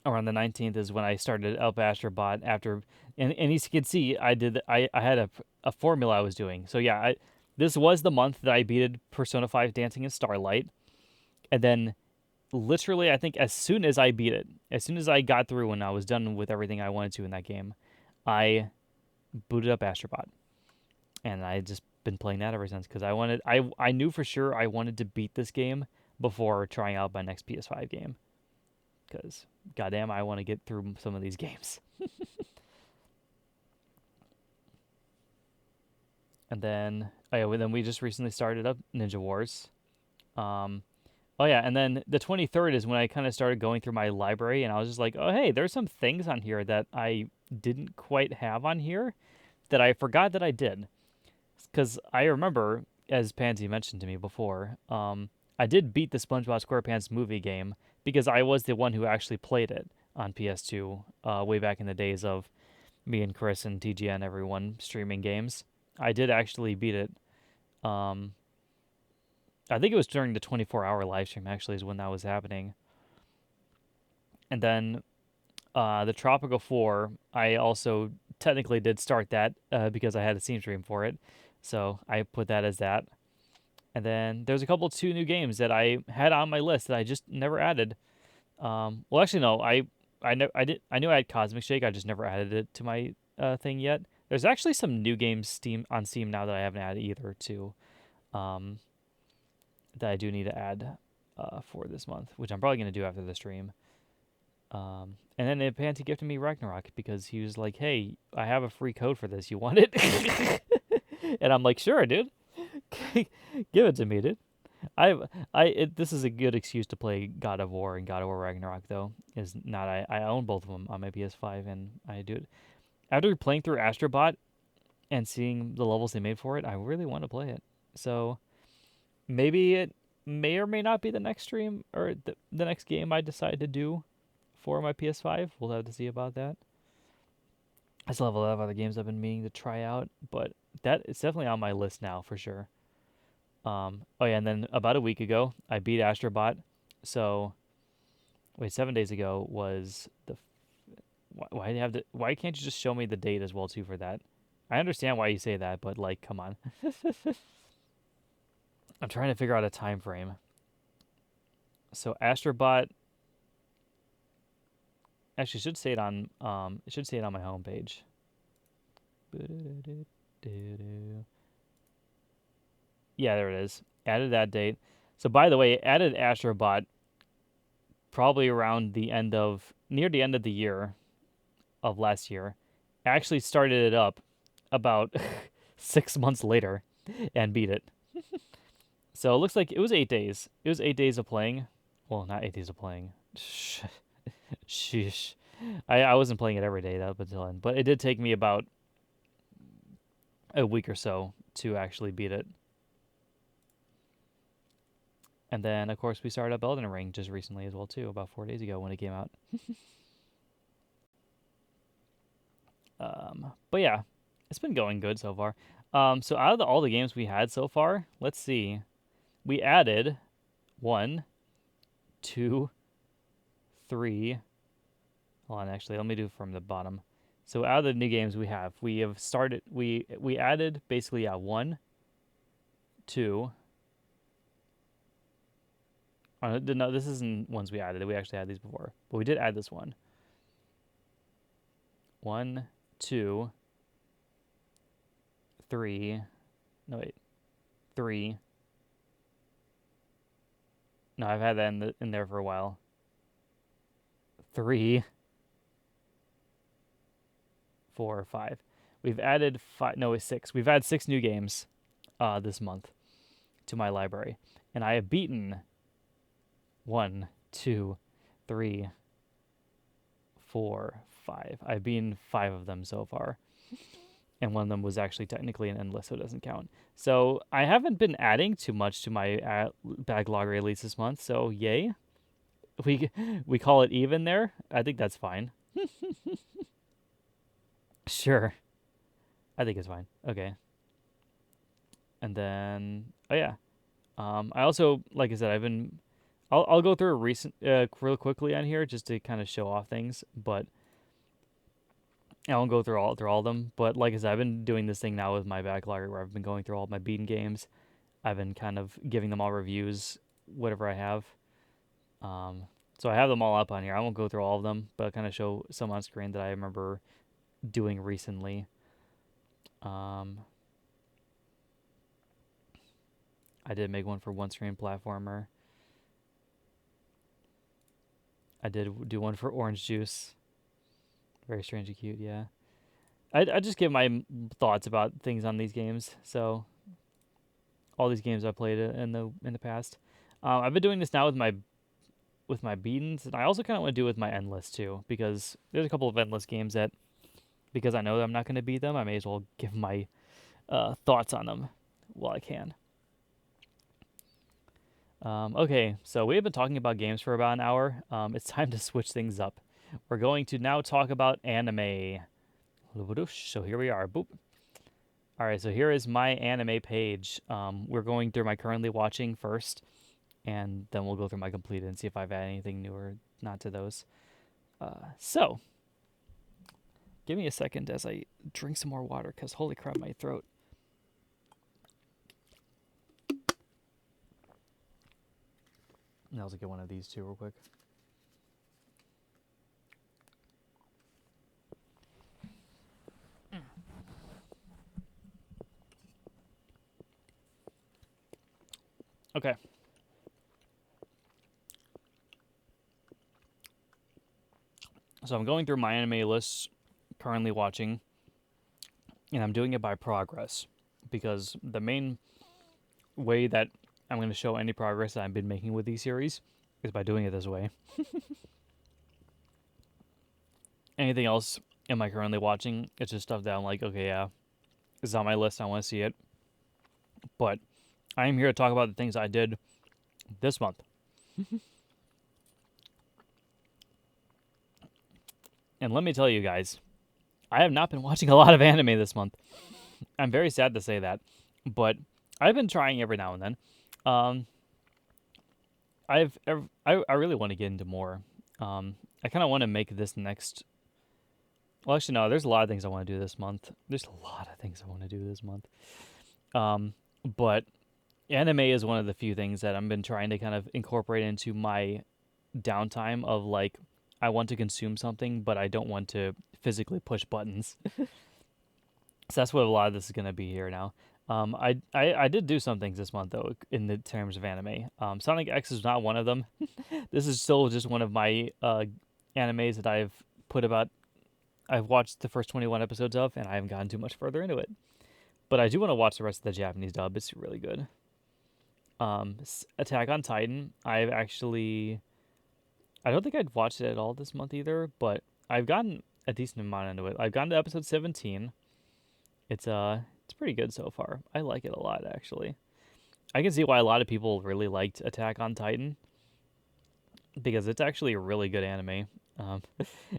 Around the 19th is when I started up Astrobot after, and as you can see, I had a formula I was doing. So yeah, this was the month that I beated Persona 5 Dancing in Starlight, and then literally I think as soon as I beat it, as soon as I got through and I was done with everything I wanted to in that game, I booted up Astrobot, and I just been playing that ever since because I knew for sure I wanted to beat this game before trying out my next PS5 game. Because goddamn, I want to get through some of these games. And then, oh yeah, then we just recently started up Ninja Wars. Oh yeah, and then the 23rd is when I kind of started going through my library, and I was just like, oh hey, there's some things on here that I didn't quite have on here that I forgot that I did. Because I remember, as Pansy mentioned to me before, I did beat the SpongeBob SquarePants movie game because I was the one who actually played it on PS2 way back in the days of me and Chris and TGN, everyone streaming games. I did actually beat it. I think it was during the 24-hour live stream, actually, is when that was happening. And then the Tropical 4, I also technically did start that because I had a Steam stream for it. So I put that as that. And then there's a couple 2 new games that I had on my list that I just never added. Well, actually, no. I knew I had Cosmic Shake. I just never added it to my thing yet. There's actually some new games on Steam now that I haven't added either too. That I do need to add for this month, which I'm probably gonna do after the stream. And then Panty gifted me Ragnarok because he was like, "Hey, I have a free code for this. You want it?" And I'm like, "Sure, dude. Give it to me, dude." This is a good excuse to play God of War and God of War Ragnarok though. Is not I own both of them on my PS5 and I do it. After playing through Astrobot and seeing the levels they made for it, I really want to play it. So maybe it may or may not be the next stream or the next game I decide to do for my PS5. We'll have to see about that. I still have a lot of other games I've been meaning to try out, but that is definitely on my list now for sure. Oh yeah, and then about a week ago, I beat Astrobot. So, wait, 7 days ago was the. Why do you have to? Why can't you just show me the date as well too for that? I understand why you say that, but like, come on. I'm trying to figure out a time frame. So Astrobot Actually, it should say it on my homepage. Yeah, there it is. Added that date. So by the way, added Astrobot probably around near the end of the year of last year. Actually started it up about 6 months later and beat it. So it looks like it was 8 days. It was 8 days of playing. Well, not 8 days of playing. Sheesh. I wasn't playing it every day that up until then, but it did take me about a week or so to actually beat it. And then, of course, we started up Elden Ring just recently as well, too, about 4 days ago when it came out. But yeah, it's been going good so far. So out of all the games we had so far, let's see. We added 1, 2, 3. Hold on, actually, let me do from the bottom. So out of the new games we have started. We added basically 1, 2. No, this isn't ones we added. We actually had these before, but we did add this one. 1, 2, 3. No wait, 3. No, I've had that in there for a while. 3, 4, 5. We've added 5. No, it's 6. We've added 6 new games this month to my library, and I have beaten 1, 2, 3, 4, 5. I've beaten 5 of them so far. And one of them was actually technically an endless, so it doesn't count. So I haven't been adding too much to my backloggery at least this month, so yay. We call it even there. I think that's fine. Sure. I think it's fine. Okay. And then, oh yeah. I also, like I said, I'll go through a recent real quickly on here just to kind of show off things, but I won't go through all of them. But like I said, I've been doing this thing now with my backlog where I've been going through all my beaten games. I've been kind of giving them all reviews, whatever I have. So I have them all up on here. I won't go through all of them, but I'll kind of show some on screen that I remember doing recently. I did make one for One Screen Platformer. I did do one for Orange Juice. Very strangely cute, yeah. I just give my thoughts about things on these games. So all these games I played in the past. I've been doing this now with my beatings, and I also kind of want to do it with my endless too, because there's a couple of endless games that, because I know that I'm not going to beat them, I may as well give my thoughts on them while I can. Okay, so we have been talking about games for about an hour. It's time to switch things up. We're going to now talk about anime. So here we are. Boop. All right, so here is my anime page. We're going through my currently watching first, and then we'll go through my completed and see if I've added anything new or not to those. So, give me a second as I drink some more water, because holy crap, my throat. I'll also get one of these too real quick. Okay. So I'm going through my anime lists, currently watching, and I'm doing it by progress, because the main way that I'm going to show any progress that I've been making with these series is by doing it this way. Anything else am I currently watching? It's just stuff that I'm like, okay, yeah, it's on my list, I want to see it. But I am here to talk about the things I did this month. And let me tell you guys, I have not been watching a lot of anime this month. I'm very sad to say that, but I've been trying every now and then. I really want to get into more. I kind of want to make this next. Well, actually, no. There's a lot of things I want to do this month. But anime is one of the few things that I've been trying to kind of incorporate into my downtime of like, I want to consume something, but I don't want to physically push buttons. So that's what a lot of this is gonna be here now. I did do some things this month though in the terms of anime. Sonic X is not one of them. This is still just one of my animes that I've watched the first 21 episodes of, and I haven't gotten too much further into it. But I do want to watch the rest of the Japanese dub. It's really good. Attack on Titan. I don't think I'd watched it at all this month either, but I've gotten a decent amount into it. I've gotten to episode 17. It's pretty good so far. I like it a lot actually. I can see why a lot of people really liked Attack on Titan because it's actually a really good anime. Um,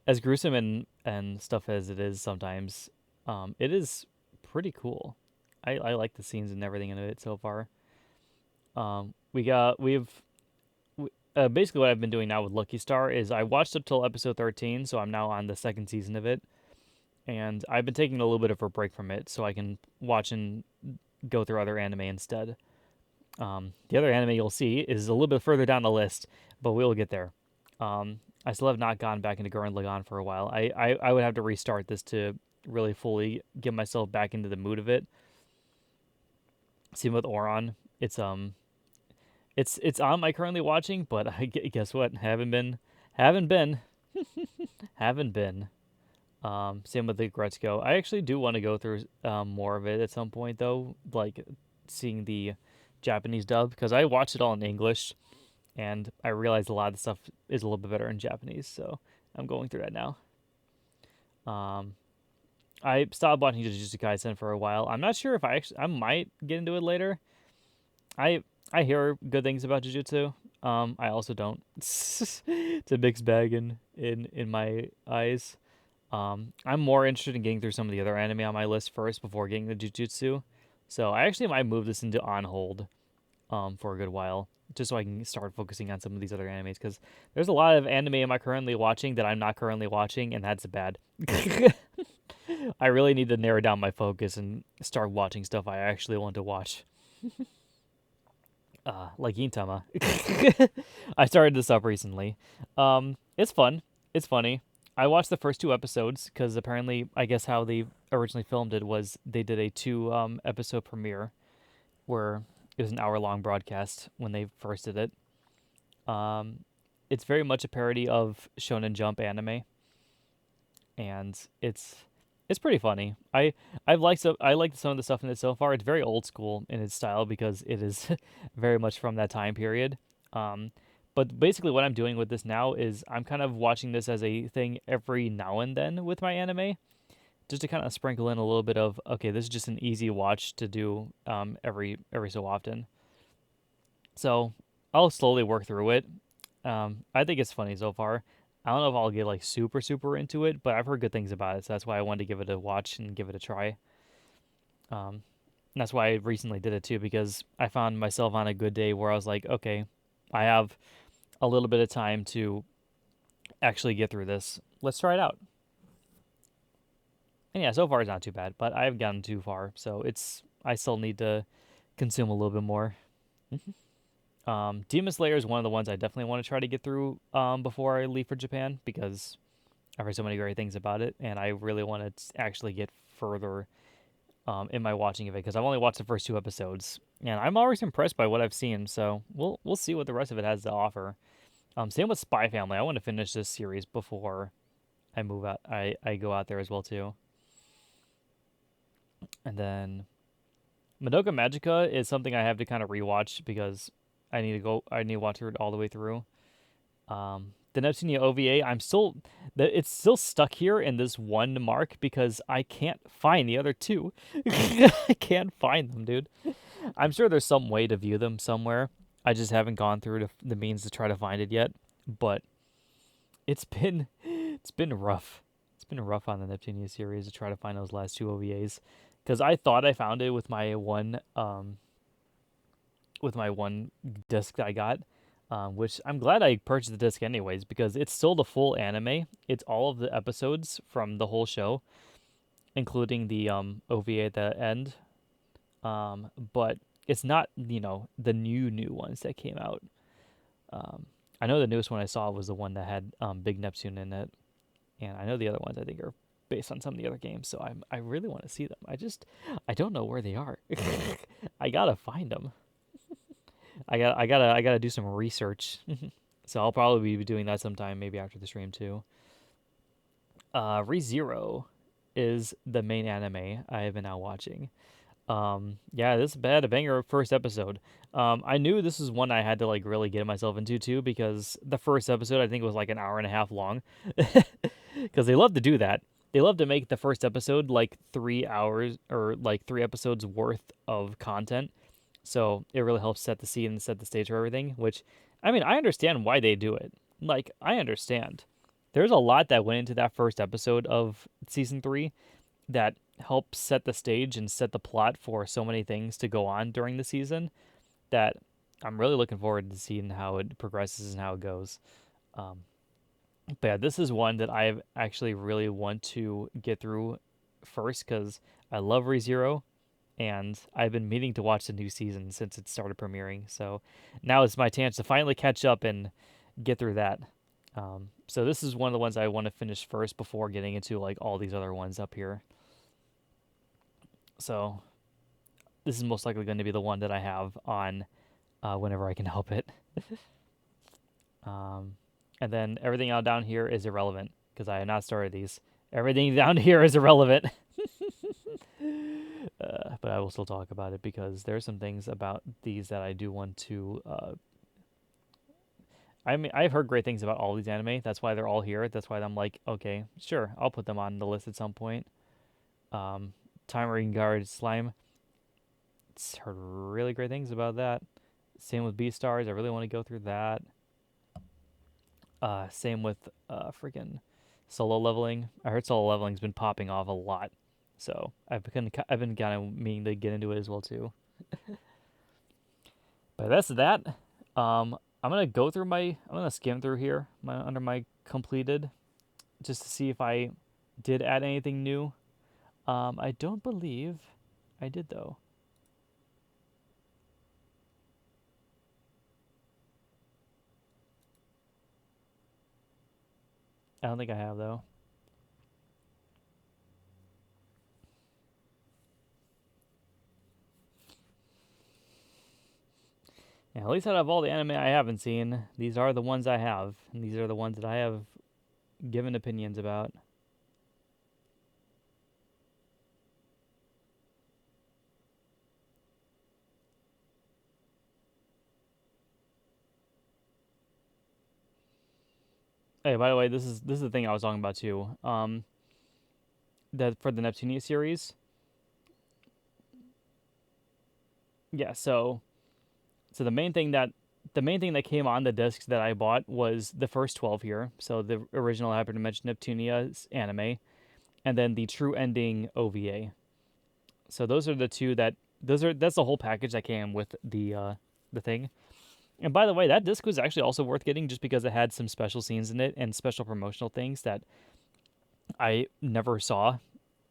as gruesome and stuff as it is sometimes, it is pretty cool. I like the scenes and everything in it so far. Basically what I've been doing now with Lucky Star is I watched up till episode 13, so I'm now on the second season of it, and I've been taking a little bit of a break from it so I can watch and go through other anime instead. The other anime you'll see is a little bit further down the list, but we'll get there. I still have not gone back into Gurren Lagann for a while. I would have to restart this to really fully get myself back into the mood of it. Same with Oron. It's on my currently watching, but guess what? Haven't been, haven't been. Same with the Gretzko. I actually do want to go through more of it at some point though, like seeing the Japanese dub because I watched it all in English, and I realized a lot of the stuff is a little bit better in Japanese. So I'm going through that now. Um, I stopped watching Jujutsu Kaisen for a while. I'm not sure if I might get into it later. I I hear good things about Jujutsu. I also don't. It's a mixed bag in my eyes. I'm more interested in getting through some of the other anime on my list first before getting to Jujutsu. So I actually might move this into on hold for a good while, just so I can start focusing on some of these other animes because there's a lot of anime am I currently watching that I'm not currently watching, and that's bad. I really need to narrow down my focus and start watching stuff I actually want to watch. Like Gintama. I started this up recently. It's fun. It's funny. I watched the first two episodes because apparently, I guess how they originally filmed it was they did a two episode premiere where it was an hour long broadcast when they first did it. Um, it's very much a parody of Shonen Jump anime, and it's pretty funny. I like some of the stuff in it so far. It's very old school in its style because it is very much from that time period. Um, but basically, what I'm doing with this now is I'm kind of watching this as a thing every now and then with my anime, just to kind of sprinkle in a little bit of okay, this is just an easy watch to do every so often. So I'll slowly work through it. I think it's funny so far. I don't know if I'll get like super into it, but I've heard good things about it, so that's why I wanted to give it a watch and give it a try. Um, and that's why I recently did it too, because I found myself on a good day where I was like, okay, I have a little bit of time to actually get through this. Let's try it out. And yeah, so far it's not too bad, but I haven't gotten too far, so I still need to consume a little bit more. Demon Slayer is one of the ones I definitely want to try to get through before I leave for Japan because I've heard so many great things about it, and I really want to actually get further in my watching of it because I've only watched the first two episodes, and I'm always impressed by what I've seen. So we'll see what the rest of it has to offer. Same with Spy Family. I want to finish this series before I move out. I go out there as well too, and then Madoka Magica is something I have to kind of rewatch because I need to watch it all the way through. The Neptunia OVA, it's still stuck here in this one mark because I can't find the other two. I can't find them, dude. I'm sure there's some way to view them somewhere. I just haven't gone through the means to try to find it yet. But it's been rough. It's been rough on the Neptunia series to try to find those last two OVAs because I thought I found it with my one disc that I got, which I'm glad I purchased the disc anyways because it's still the full anime. It's all of the episodes from the whole show, including the OVA at the end. But it's not the new ones that came out. I know the newest one I saw was the one that had Big Neptune in it, and I know the other ones I think are based on some of the other games. So I really want to see them. I don't know where they are. I gotta find them. I gotta do some research. So I'll probably be doing that sometime, maybe after the stream too. ReZero is the main anime I have been now watching. Yeah, this had a banger first episode. I knew this was one I had to like really get myself into too because the first episode I think was like an hour and a half long. Because they love to do that. They love to make the first episode like 3 hours or like 3 episodes worth of content. So it really helps set the scene and set the stage for everything. Which, I mean, I understand why they do it. Like, I understand. There's a lot that went into that first episode of season 3 that helps set the stage and set the plot for so many things to go on during the season that I'm really looking forward to seeing how it progresses and how it goes. Um, but yeah, this is one that I actually really want to get through first because I love ReZero and I've been meaning to watch the new season since it started premiering. So now it's my chance to finally catch up and get through that. So this is one of the ones I want to finish first before getting into like all these other ones up here. So this is most likely going to be the one that I have on whenever I can help it. um, and then everything out down here is irrelevant because I have not started these. Everything down here is irrelevant. But I will still talk about it because there are some things about these that I do want to. I mean, I've heard great things about all these anime. That's why they're all here. That's why I'm like, okay, sure, I'll put them on the list at some point. Time Ring Guard Slime. It's heard really great things about that. Same with Beastars. I really want to go through that. Same with freaking solo leveling. I heard solo leveling's been popping off a lot, so I've been kind of meaning to get into it as well too. But that's that. I'm gonna skim through here under my completed, just to see if I did add anything new. I don't believe I did though. I don't think I have though. Yeah, at least out of all the anime I haven't seen, these are the ones I have, and these are the ones that I have given opinions about. Hey, by the way, this is the thing I was talking about too. That for the Neptunia series. Yeah, so the main thing that came on the discs that I bought was the first 12 here. So the original Hyperdimension Neptunia's anime, and then the True Ending OVA. So those are the two that's the whole package that came with the thing. And by the way, that disc was actually also worth getting just because it had some special scenes in it and special promotional things that I never saw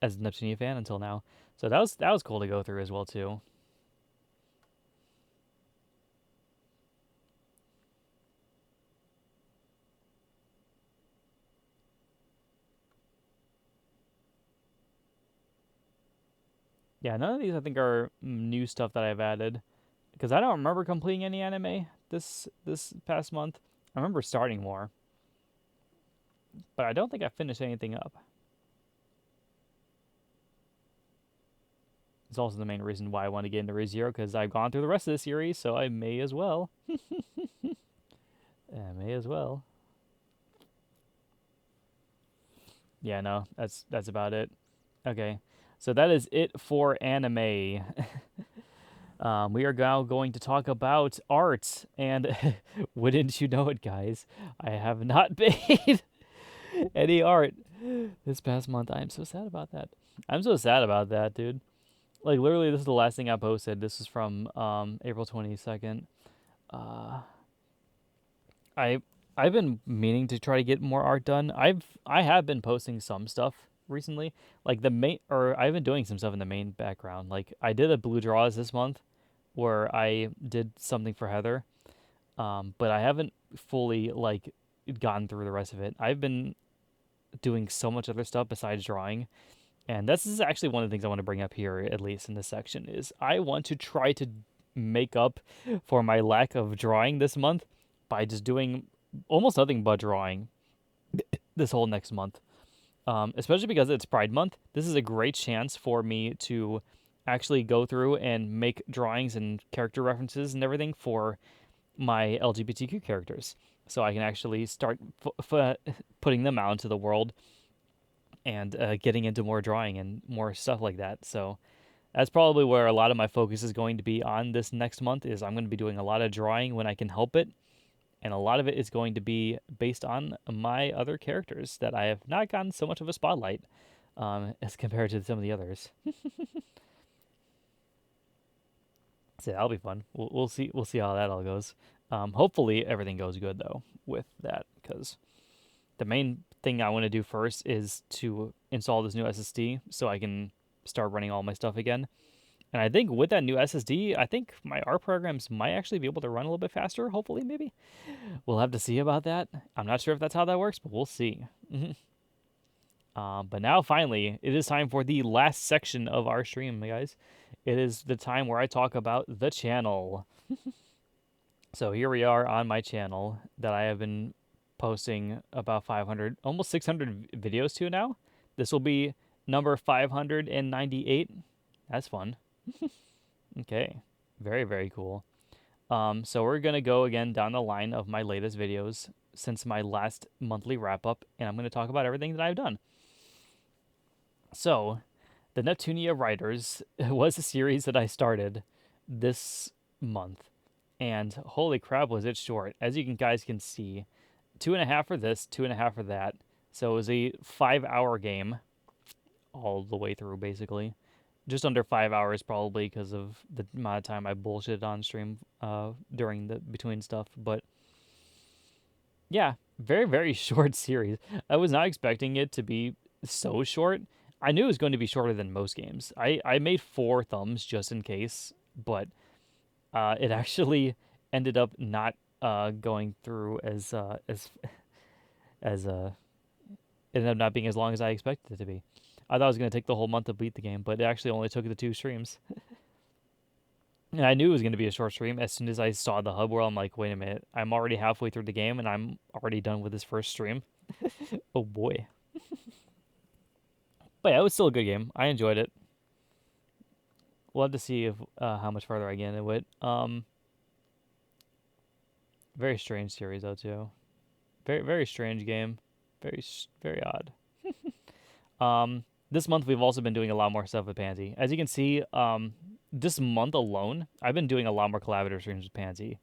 as a Neptunia fan until now. So that was cool to go through as well too. Yeah, none of these I think are new stuff that I've added because I don't remember completing any anime this past month. I remember starting more, but I don't think I finished anything up. It's also the main reason why I want to get into ReZero because I've gone through the rest of the series, so I may as well. I may as well. Yeah, no, that's about it. Okay, so that is it for anime. We are now going to talk about art, and wouldn't you know it, guys, I have not made any art this past month. I'm so sad about that. I'm so sad about that, dude. Like literally, this is the last thing I posted. This is from April 22nd. Uh, I I've been meaning to try to get more art done. I have been posting some stuff recently, like the main, or I've been doing some stuff in the main background. Like I did a blue draws this month, where I did something for Heather. but I haven't fully like gone through the rest of it. I've been doing so much other stuff besides drawing, and this is actually one of the things I want to bring up here, at least in this section, is I want to try to make up for my lack of drawing this month by just doing almost nothing but drawing this whole next month. Especially because it's Pride Month. This is a great chance for me to actually go through and make drawings and character references and everything for my LGBTQ characters. So I can actually start putting them out into the world and getting into more drawing and more stuff like that. So that's probably where a lot of my focus is going to be on this next month. Is I'm going to be doing a lot of drawing when I can help it, and a lot of it is going to be based on my other characters that I have not gotten so much of a spotlight as compared to some of the others. So that'll be fun. We'll see. We'll see how that all goes. Hopefully everything goes good though with that, because the main thing I want to do first is to install this new SSD so I can start running all my stuff again. And I think with that new SSD, I think my art programs might actually be able to run a little bit faster. Hopefully, maybe. We'll have to see about that. I'm not sure if that's how that works, but we'll see. But now, finally, it is time for the last section of our stream, guys. It is the time where I talk about the channel. So here we are on my channel that I have been posting about 500, almost 600 videos to now. This will be number 598. That's fun. Okay, very, very cool. So we're going to go again down the line of my latest videos since my last monthly wrap-up, and I'm going to talk about everything that I've done. So, the Neptunia Writers was a series that I started this month, and holy crap was it short. As you guys can see, 2.5 for this, 2.5 for that. So it was a 5-hour game all the way through, basically. Just under 5 hours, probably, because of the amount of time I bullshitted on stream during the between stuff. But yeah, very, very short series. I was not expecting it to be so short. I knew it was going to be shorter than most games. I made 4 thumbs just in case, but it actually ended up not going through as it ended up not being as long as I expected it to be. I thought it was going to take the whole month to beat the game, but it actually only took the 2 streams. And I knew it was going to be a short stream as soon as I saw the hub world. I'm like, wait a minute, I'm already halfway through the game and I'm already done with this first stream. Oh boy. But yeah, it was still a good game. I enjoyed it. We'll have to see if how much farther I get into it. Very strange series though too. Very, very strange game. Very, very odd. This month we've also been doing a lot more stuff with Pansy. As you can see, this month alone, I've been doing a lot more collaborative streams with Pansy.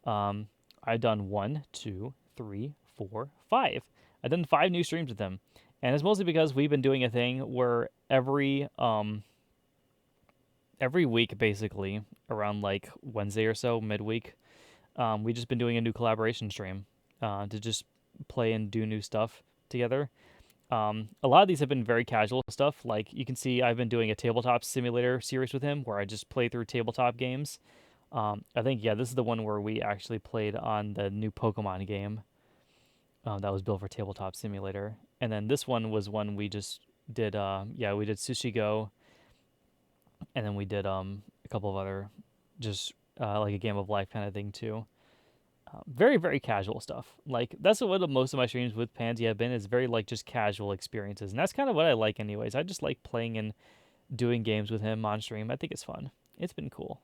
I've done 1, 2, 3, 4, 5. I've done 5 new streams with them, and it's mostly because we've been doing a thing where every week, basically around like Wednesday or so, midweek, we've just been doing a new collaboration stream to just play and do new stuff together. A lot of these have been very casual stuff. Like you can see, I've been doing a tabletop simulator series with him where I just play through tabletop games. I think, yeah, this is the one where we actually played on the new Pokemon game that was built for tabletop simulator. And then this one was one we just did, we did Sushi Go. And then we did a couple of other, just like a game of life kind of thing too. Very, very casual stuff. Like that's what most of my streams with Pansy have been, is very like just casual experiences, and that's kind of what I like anyways. I just like playing and doing games with him on stream. I think it's fun. It's been cool.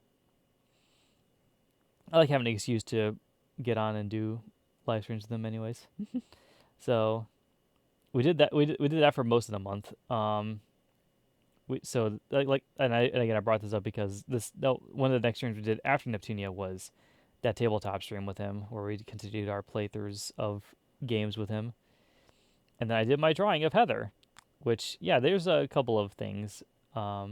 I like having an excuse to get on and do live streams with him anyways. So we did that. We did that for most of the month. And again I brought this up because one of the next streams we did after Neptunia was that tabletop stream with him where we continued our playthroughs of games with him. And then I did my drawing of Heather, which, yeah, there's a couple of things. I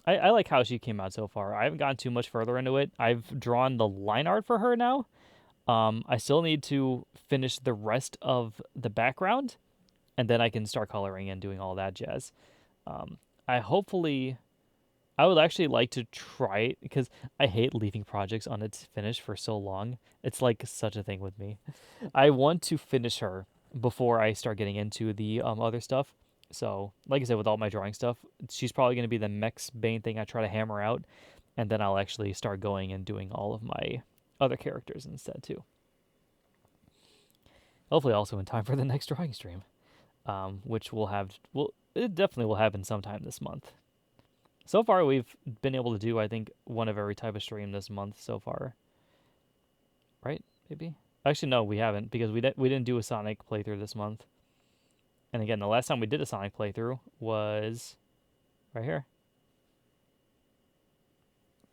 like how she came out so far. I haven't gotten too much further into it. I've drawn the line art for her now. I still need to finish the rest of the background, and then I can start coloring and doing all that jazz. I hopefully I would actually like to try it because I hate leaving projects on its finish for so long. It's like such a thing with me. I want to finish her before I start getting into the other stuff. So, like I said, with all my drawing stuff, she's probably going to be the next main thing I try to hammer out, and then I'll actually start going and doing all of my other characters instead too. Hopefully, also in time for the next drawing stream, which it definitely will happen sometime this month. So far, we've been able to do, I think, one of every type of stream this month so far. Right? Maybe. Actually, no, we haven't because we didn't do a Sonic playthrough this month. And again, the last time we did a Sonic playthrough was right here,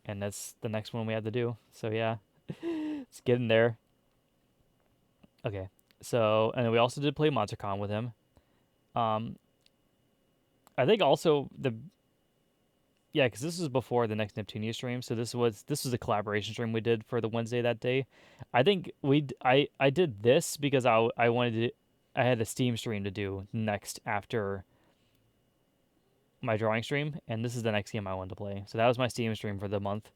and that's the next one we had to do. So yeah, it's getting there. Okay. So and then we also did play MonsterCon with him. Um, I think also the yeah, because this was before the next Neptunia stream, so this was a collaboration stream we did for the Wednesday that day. I think I did this because I wanted to I had a Steam stream to do next after my drawing stream, and this is the next game I wanted to play. So that was my Steam stream for the month.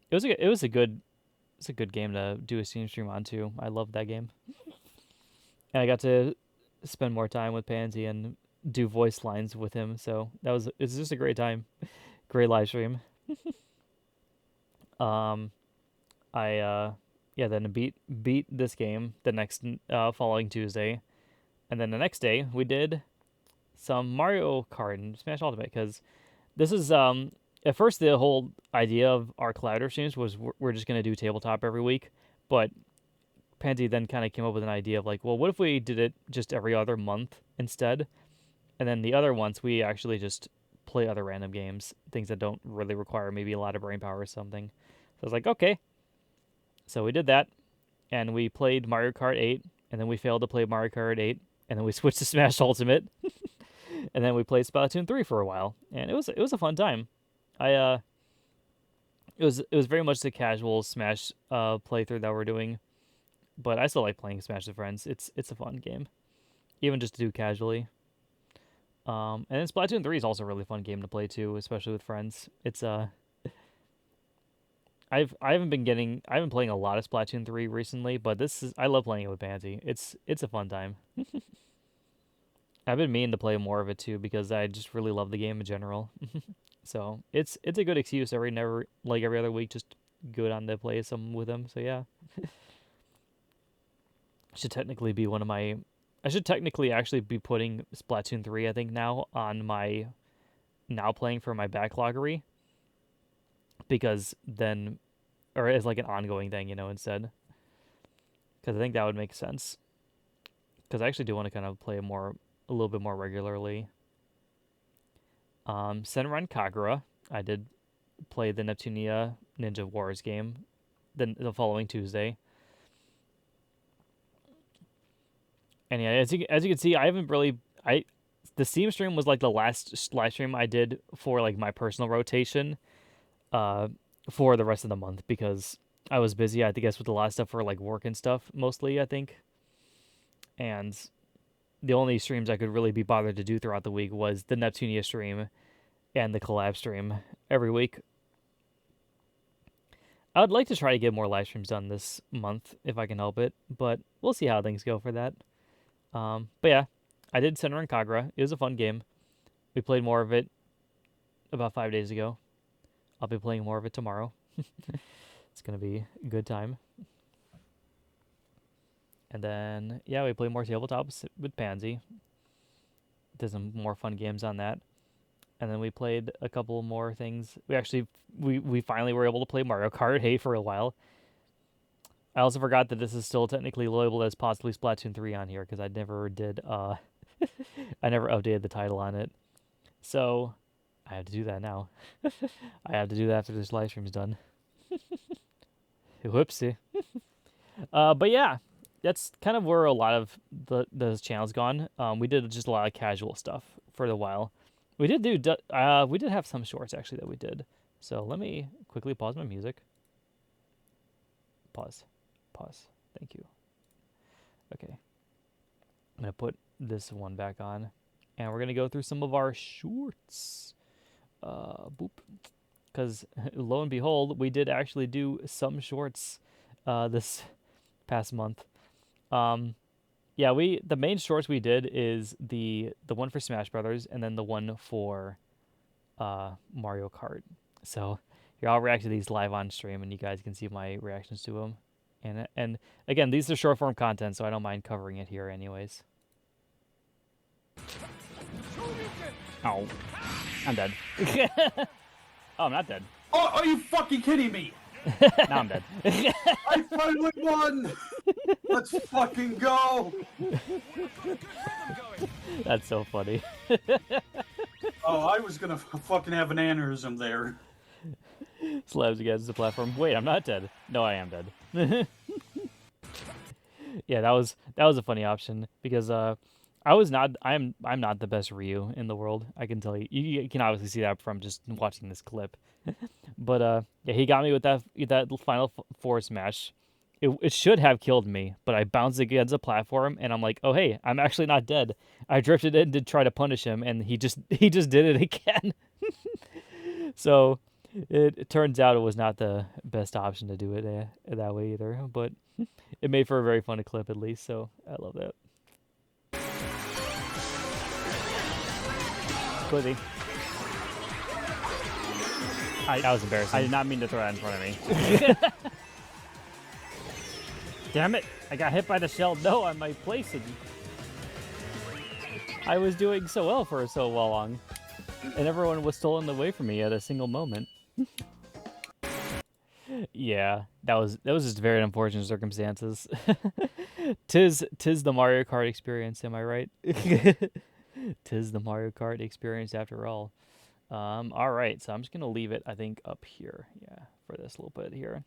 It's a good game to do a Steam stream on too. I loved that game, and I got to spend more time with Pansy and do voice lines with him. So it's just a great time, great live stream. Um, I yeah, then beat this game the next following Tuesday, and then the next day we did some Mario Kart and Smash Ultimate because this is at first the whole idea of our collider streams was we're just gonna do tabletop every week, but Pansy then kind of came up with an idea of like, well, what if we did it just every other month instead, and then the other ones we actually just play other random games, things that don't really require maybe a lot of brain power or something. So I was like, okay, so we did that, and we played Mario Kart 8, and then we failed to play Mario Kart 8, and then we switched to Smash Ultimate, and then we played Splatoon 3 for a while, and it was a fun time. I it was very much the casual Smash playthrough that we're doing, but I still like playing Smash with friends. It's a fun game, even just to do casually. And then Splatoon 3 is also a really fun game to play too, especially with friends. It's I haven't been playing a lot of Splatoon 3 recently, but I love playing it with Pansy. It's a fun time. I've been meaning to play more of it too because I just really love the game in general. So it's a good excuse every other week just go down to play some with him. So yeah, should technically be one of my. I should technically actually be putting Splatoon 3 I think now on my now playing for my Backloggery because then or as like an ongoing thing instead because I think that would make sense because I actually do want to kind of play a little bit more regularly. Senran Kagura, I did play the Neptunia Ninja Wars game the following Tuesday. And yeah, as you can see, I haven't really the Steam stream was like the last live stream I did for like my personal rotation uh for the rest of the month because I was busy, I guess, with a lot of stuff for like work and stuff mostly, I think. And the only streams I could really be bothered to do throughout the week was the Neptunia stream and the collab stream every week. I would like to try to get more live streams done this month if I can help it, but we'll see how things go for that. But yeah, I did Senran and Kagura. It was a fun game. We played more of it about 5 days ago. I'll be playing more of it tomorrow. It's gonna be a good time. And then yeah, we play more tabletops with Pansy. Did some more fun games on that. And then we played a couple more things. We finally were able to play Mario Kart 8 for a while. I also forgot that this is still technically labeled as possibly Splatoon 3 on here because I never did I never updated the title on it. So I have to do that now. I have to do that after this live stream's done. Whoopsie. But yeah, that's kind of where a lot of the channel's gone. We did just a lot of casual stuff for a while. We did have some shorts actually that we did. So let me quickly pause my music. Pause. Thank you. Okay. I'm going to put this one back on. And we're going to go through some of our shorts. boop. Because lo and behold, we did actually do some shorts this past month. Yeah, the main shorts we did is the one for Smash Brothers and then the one for Mario Kart. So here, I'll react to these live on stream, and you guys can see my reactions to them. And again, these are short form content, so I don't mind covering it here, anyways. Oh, I'm dead. Oh, I'm not dead. Oh, are you fucking kidding me? Now I'm dead. I finally won! Let's fucking go! That's so funny. Oh, I was gonna fucking have an aneurysm there. Slabs against the platform. Wait, I'm not dead. No, I am dead. Yeah, that was a funny option because I'm not the best Ryu in the world. I can tell you. You can obviously see that from just watching this clip. But yeah, he got me with that final four smash. It should have killed me, but I bounced against a platform, and I'm like, oh hey, I'm actually not dead. I drifted in to try to punish him, and he just did it again. So it turns out it was not the best option to do it that way either. But it made for a very funny clip at least, so I love that. Quizzy. That was embarrassing. I did not mean to throw that in front of me. Damn it! I got hit by the shell. No, on my placing. I was doing so well for so long, and everyone was stolen away from me at a single moment. Yeah, that was just very unfortunate circumstances. Tis the Mario Kart experience, am I right? Tis the Mario Kart experience after all. All right, so I'm just gonna leave it, I think, up here, yeah, for this little bit here.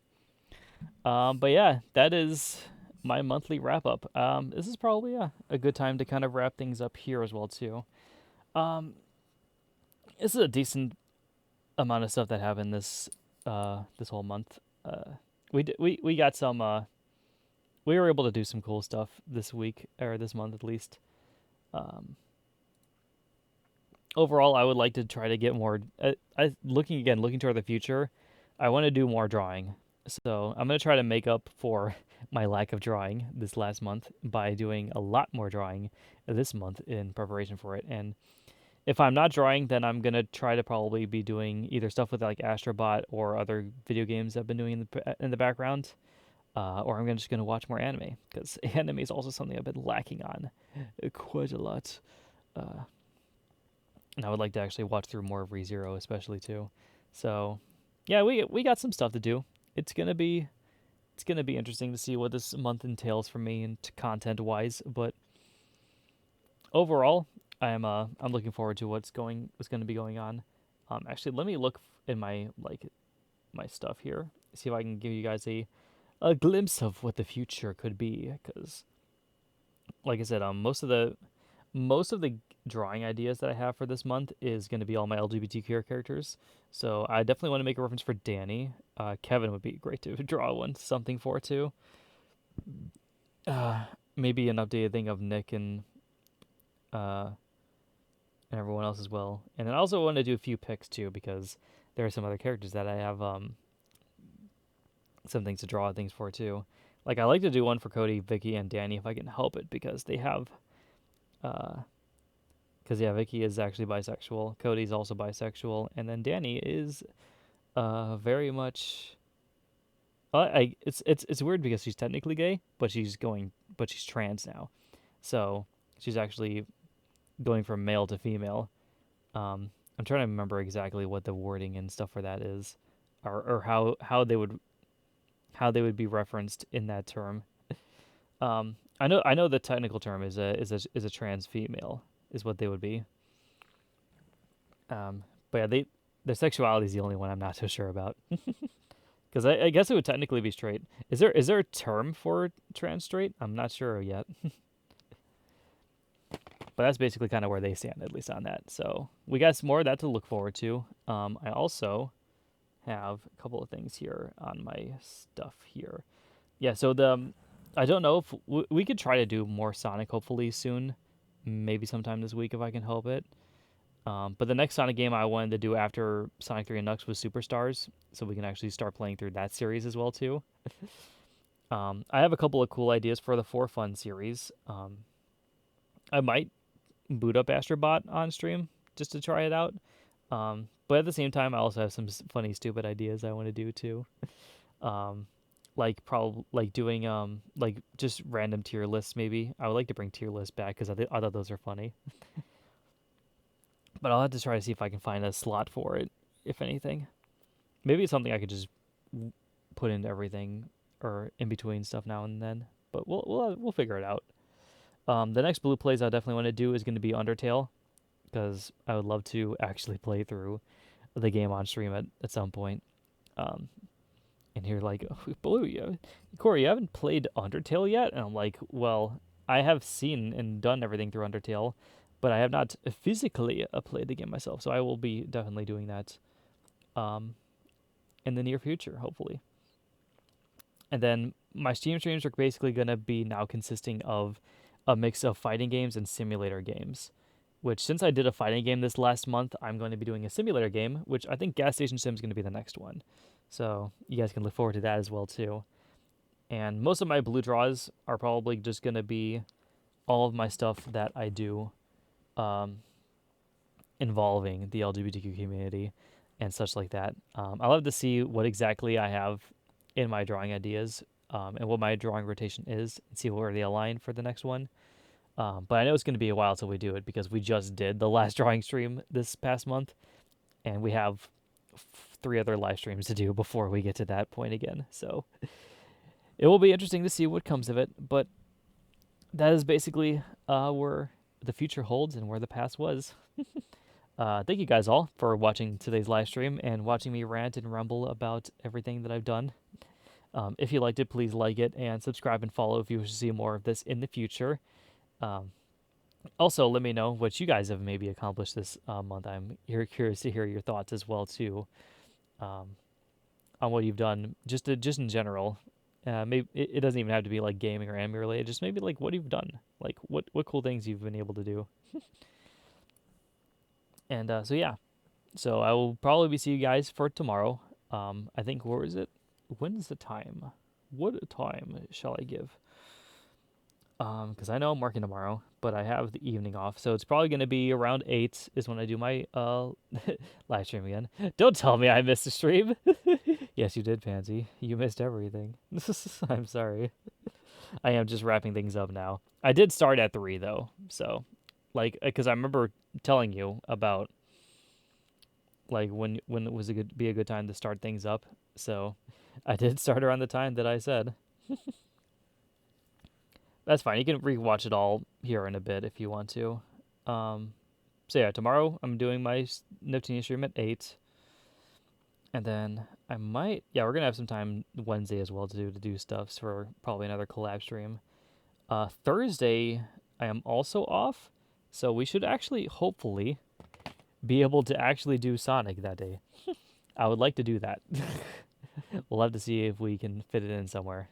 But yeah, that is my monthly wrap up. This is probably a good time to kind of wrap things up here as well too. This is a decent amount of stuff that happened this whole month. We got some. We were able to do some cool stuff this week or this month at least. Overall, I would like to try to get more. Looking toward the future, I want to do more drawing. So I'm gonna try to make up for my lack of drawing this last month by doing a lot more drawing this month in preparation for it. And if I'm not drawing, then I'm gonna try to probably be doing either stuff with like Astrobot or other video games I've been doing in the background, or I'm just gonna watch more anime because anime is also something I've been lacking on quite a lot. And I would like to actually watch through more of ReZero, especially too. So, yeah, we got some stuff to do. It's gonna be interesting to see what this month entails for me and content wise. But overall, I'm looking forward to what's going to be going on. Actually, let me look in my stuff here, see if I can give you guys a glimpse of what the future could be. Because, like I said, most of the drawing ideas that I have for this month is going to be all my LGBTQ characters. So I definitely want to make a reference for Danny. Kevin would be great to draw something for too. Maybe an updated thing of Nick and everyone else as well. And then I also want to do a few picks too because there are some other characters that I have some things to draw things for too. Like I like to do one for Cody, Vicky, and Danny if I can help it because they have because yeah, Vicky is actually bisexual. Cody's also bisexual, and then Danny is very much. It's weird because she's technically gay, but she's trans now, so she's actually going from male to female. I'm trying to remember exactly what the wording and stuff for that is, or how they would be referenced in that term. I know the technical term is a trans female is what they would be. But yeah, their sexuality is the only one I'm not so sure about. Because I guess it would technically be straight. Is there a term for trans straight? I'm not sure yet. But that's basically kind of where they stand, at least on that. So we got some more of that to look forward to. I also have a couple of things here on my stuff here. Yeah, so I don't know if we could try to do more Sonic hopefully soon. Maybe sometime this week if I can help it. But the next Sonic game I wanted to do after Sonic 3 and Knucks was Superstars, so we can actually start playing through that series as well too. I have a couple of cool ideas for the For Fun series. I might boot up Astrobot on stream just to try it out. But at the same time, I also have some funny, stupid ideas I want to do too. Um, like probably like doing like just random tier lists maybe. I would like to bring tier lists back because I thought those are funny. But I'll have to try to see if I can find a slot for it, if anything. Maybe it's something I could just put into everything or in between stuff now and then. But we'll figure it out. The next blue plays I definitely want to do is going to be Undertale because I would love to actually play through the game on stream at some point. Um, and you're like, oh, Blue, Corey, you haven't played Undertale yet? And I'm like, well, I have seen and done everything through Undertale, but I have not physically played the game myself. So I will be definitely doing that in the near future, hopefully. And then my Steam streams are basically going to be now consisting of a mix of fighting games and simulator games. Which, since I did a fighting game this last month, I'm going to be doing a simulator game, which I think Gas Station Sim is going to be the next one. So you guys can look forward to that as well too. And most of my blue draws are probably just going to be all of my stuff that I do involving the LGBTQ community and such like that. I love to see what exactly I have in my drawing ideas and what my drawing rotation is and see where they align for the next one. But I know it's going to be a while till we do it because we just did the last drawing stream this past month, and we have 3 other live streams to do before we get to that point again. So it will be interesting to see what comes of it. But that is basically where the future holds and where the past was. Thank you guys all for watching today's live stream and watching me rant and rumble about everything that I've done. If you liked it, please like it and subscribe and follow if you wish to see more of this in the future. Also, let me know what you guys have maybe accomplished this month. I'm curious to hear your thoughts as well too, on what you've done, just in general. Maybe it doesn't even have to be like gaming or anime related. Just maybe like what you've done, like what cool things you've been able to do. And so yeah, so I will probably be seeing you guys for tomorrow. I think where is it? When is the time? What time shall I give? Because I know I'm working tomorrow, but I have the evening off, so it's probably going to be around 8 is when I do my live stream again. Don't tell me I missed the stream. Yes, you did, Pansy. You missed everything. I'm sorry. I am just wrapping things up now. I did start at 3 though, so like because I remember telling you about like when it was be a good time to start things up. So I did start around the time that I said. That's fine. You can rewatch it all here in a bit if you want to. So yeah, tomorrow I'm doing my Neptunia stream at 8. And then I might, yeah, we're going to have some time Wednesday as well to do stuff for probably another collab stream. Thursday, I am also off. So we should actually, hopefully, be able to actually do Sonic that day. I would like to do that. We'll have to see if we can fit it in somewhere.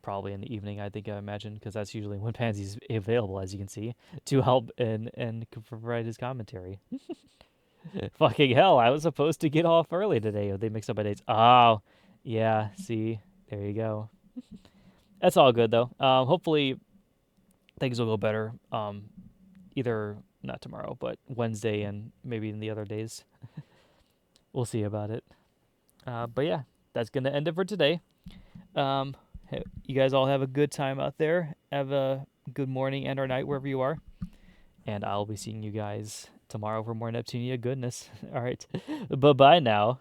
Probably in the evening, I imagine, because that's usually when Pansy's available, as you can see, to help and provide his commentary. Fucking hell, I was supposed to get off early today. They mixed up my dates. Oh, yeah, see, there you go. That's all good, though. Hopefully, things will go better. Either, not tomorrow, but Wednesday and maybe in the other days. We'll see about it. But yeah, that's going to end it for today. You guys all have a good time out there. Have a good morning and or night wherever you are. And I'll be seeing you guys tomorrow for more Neptunia goodness. All right. Bye-bye now.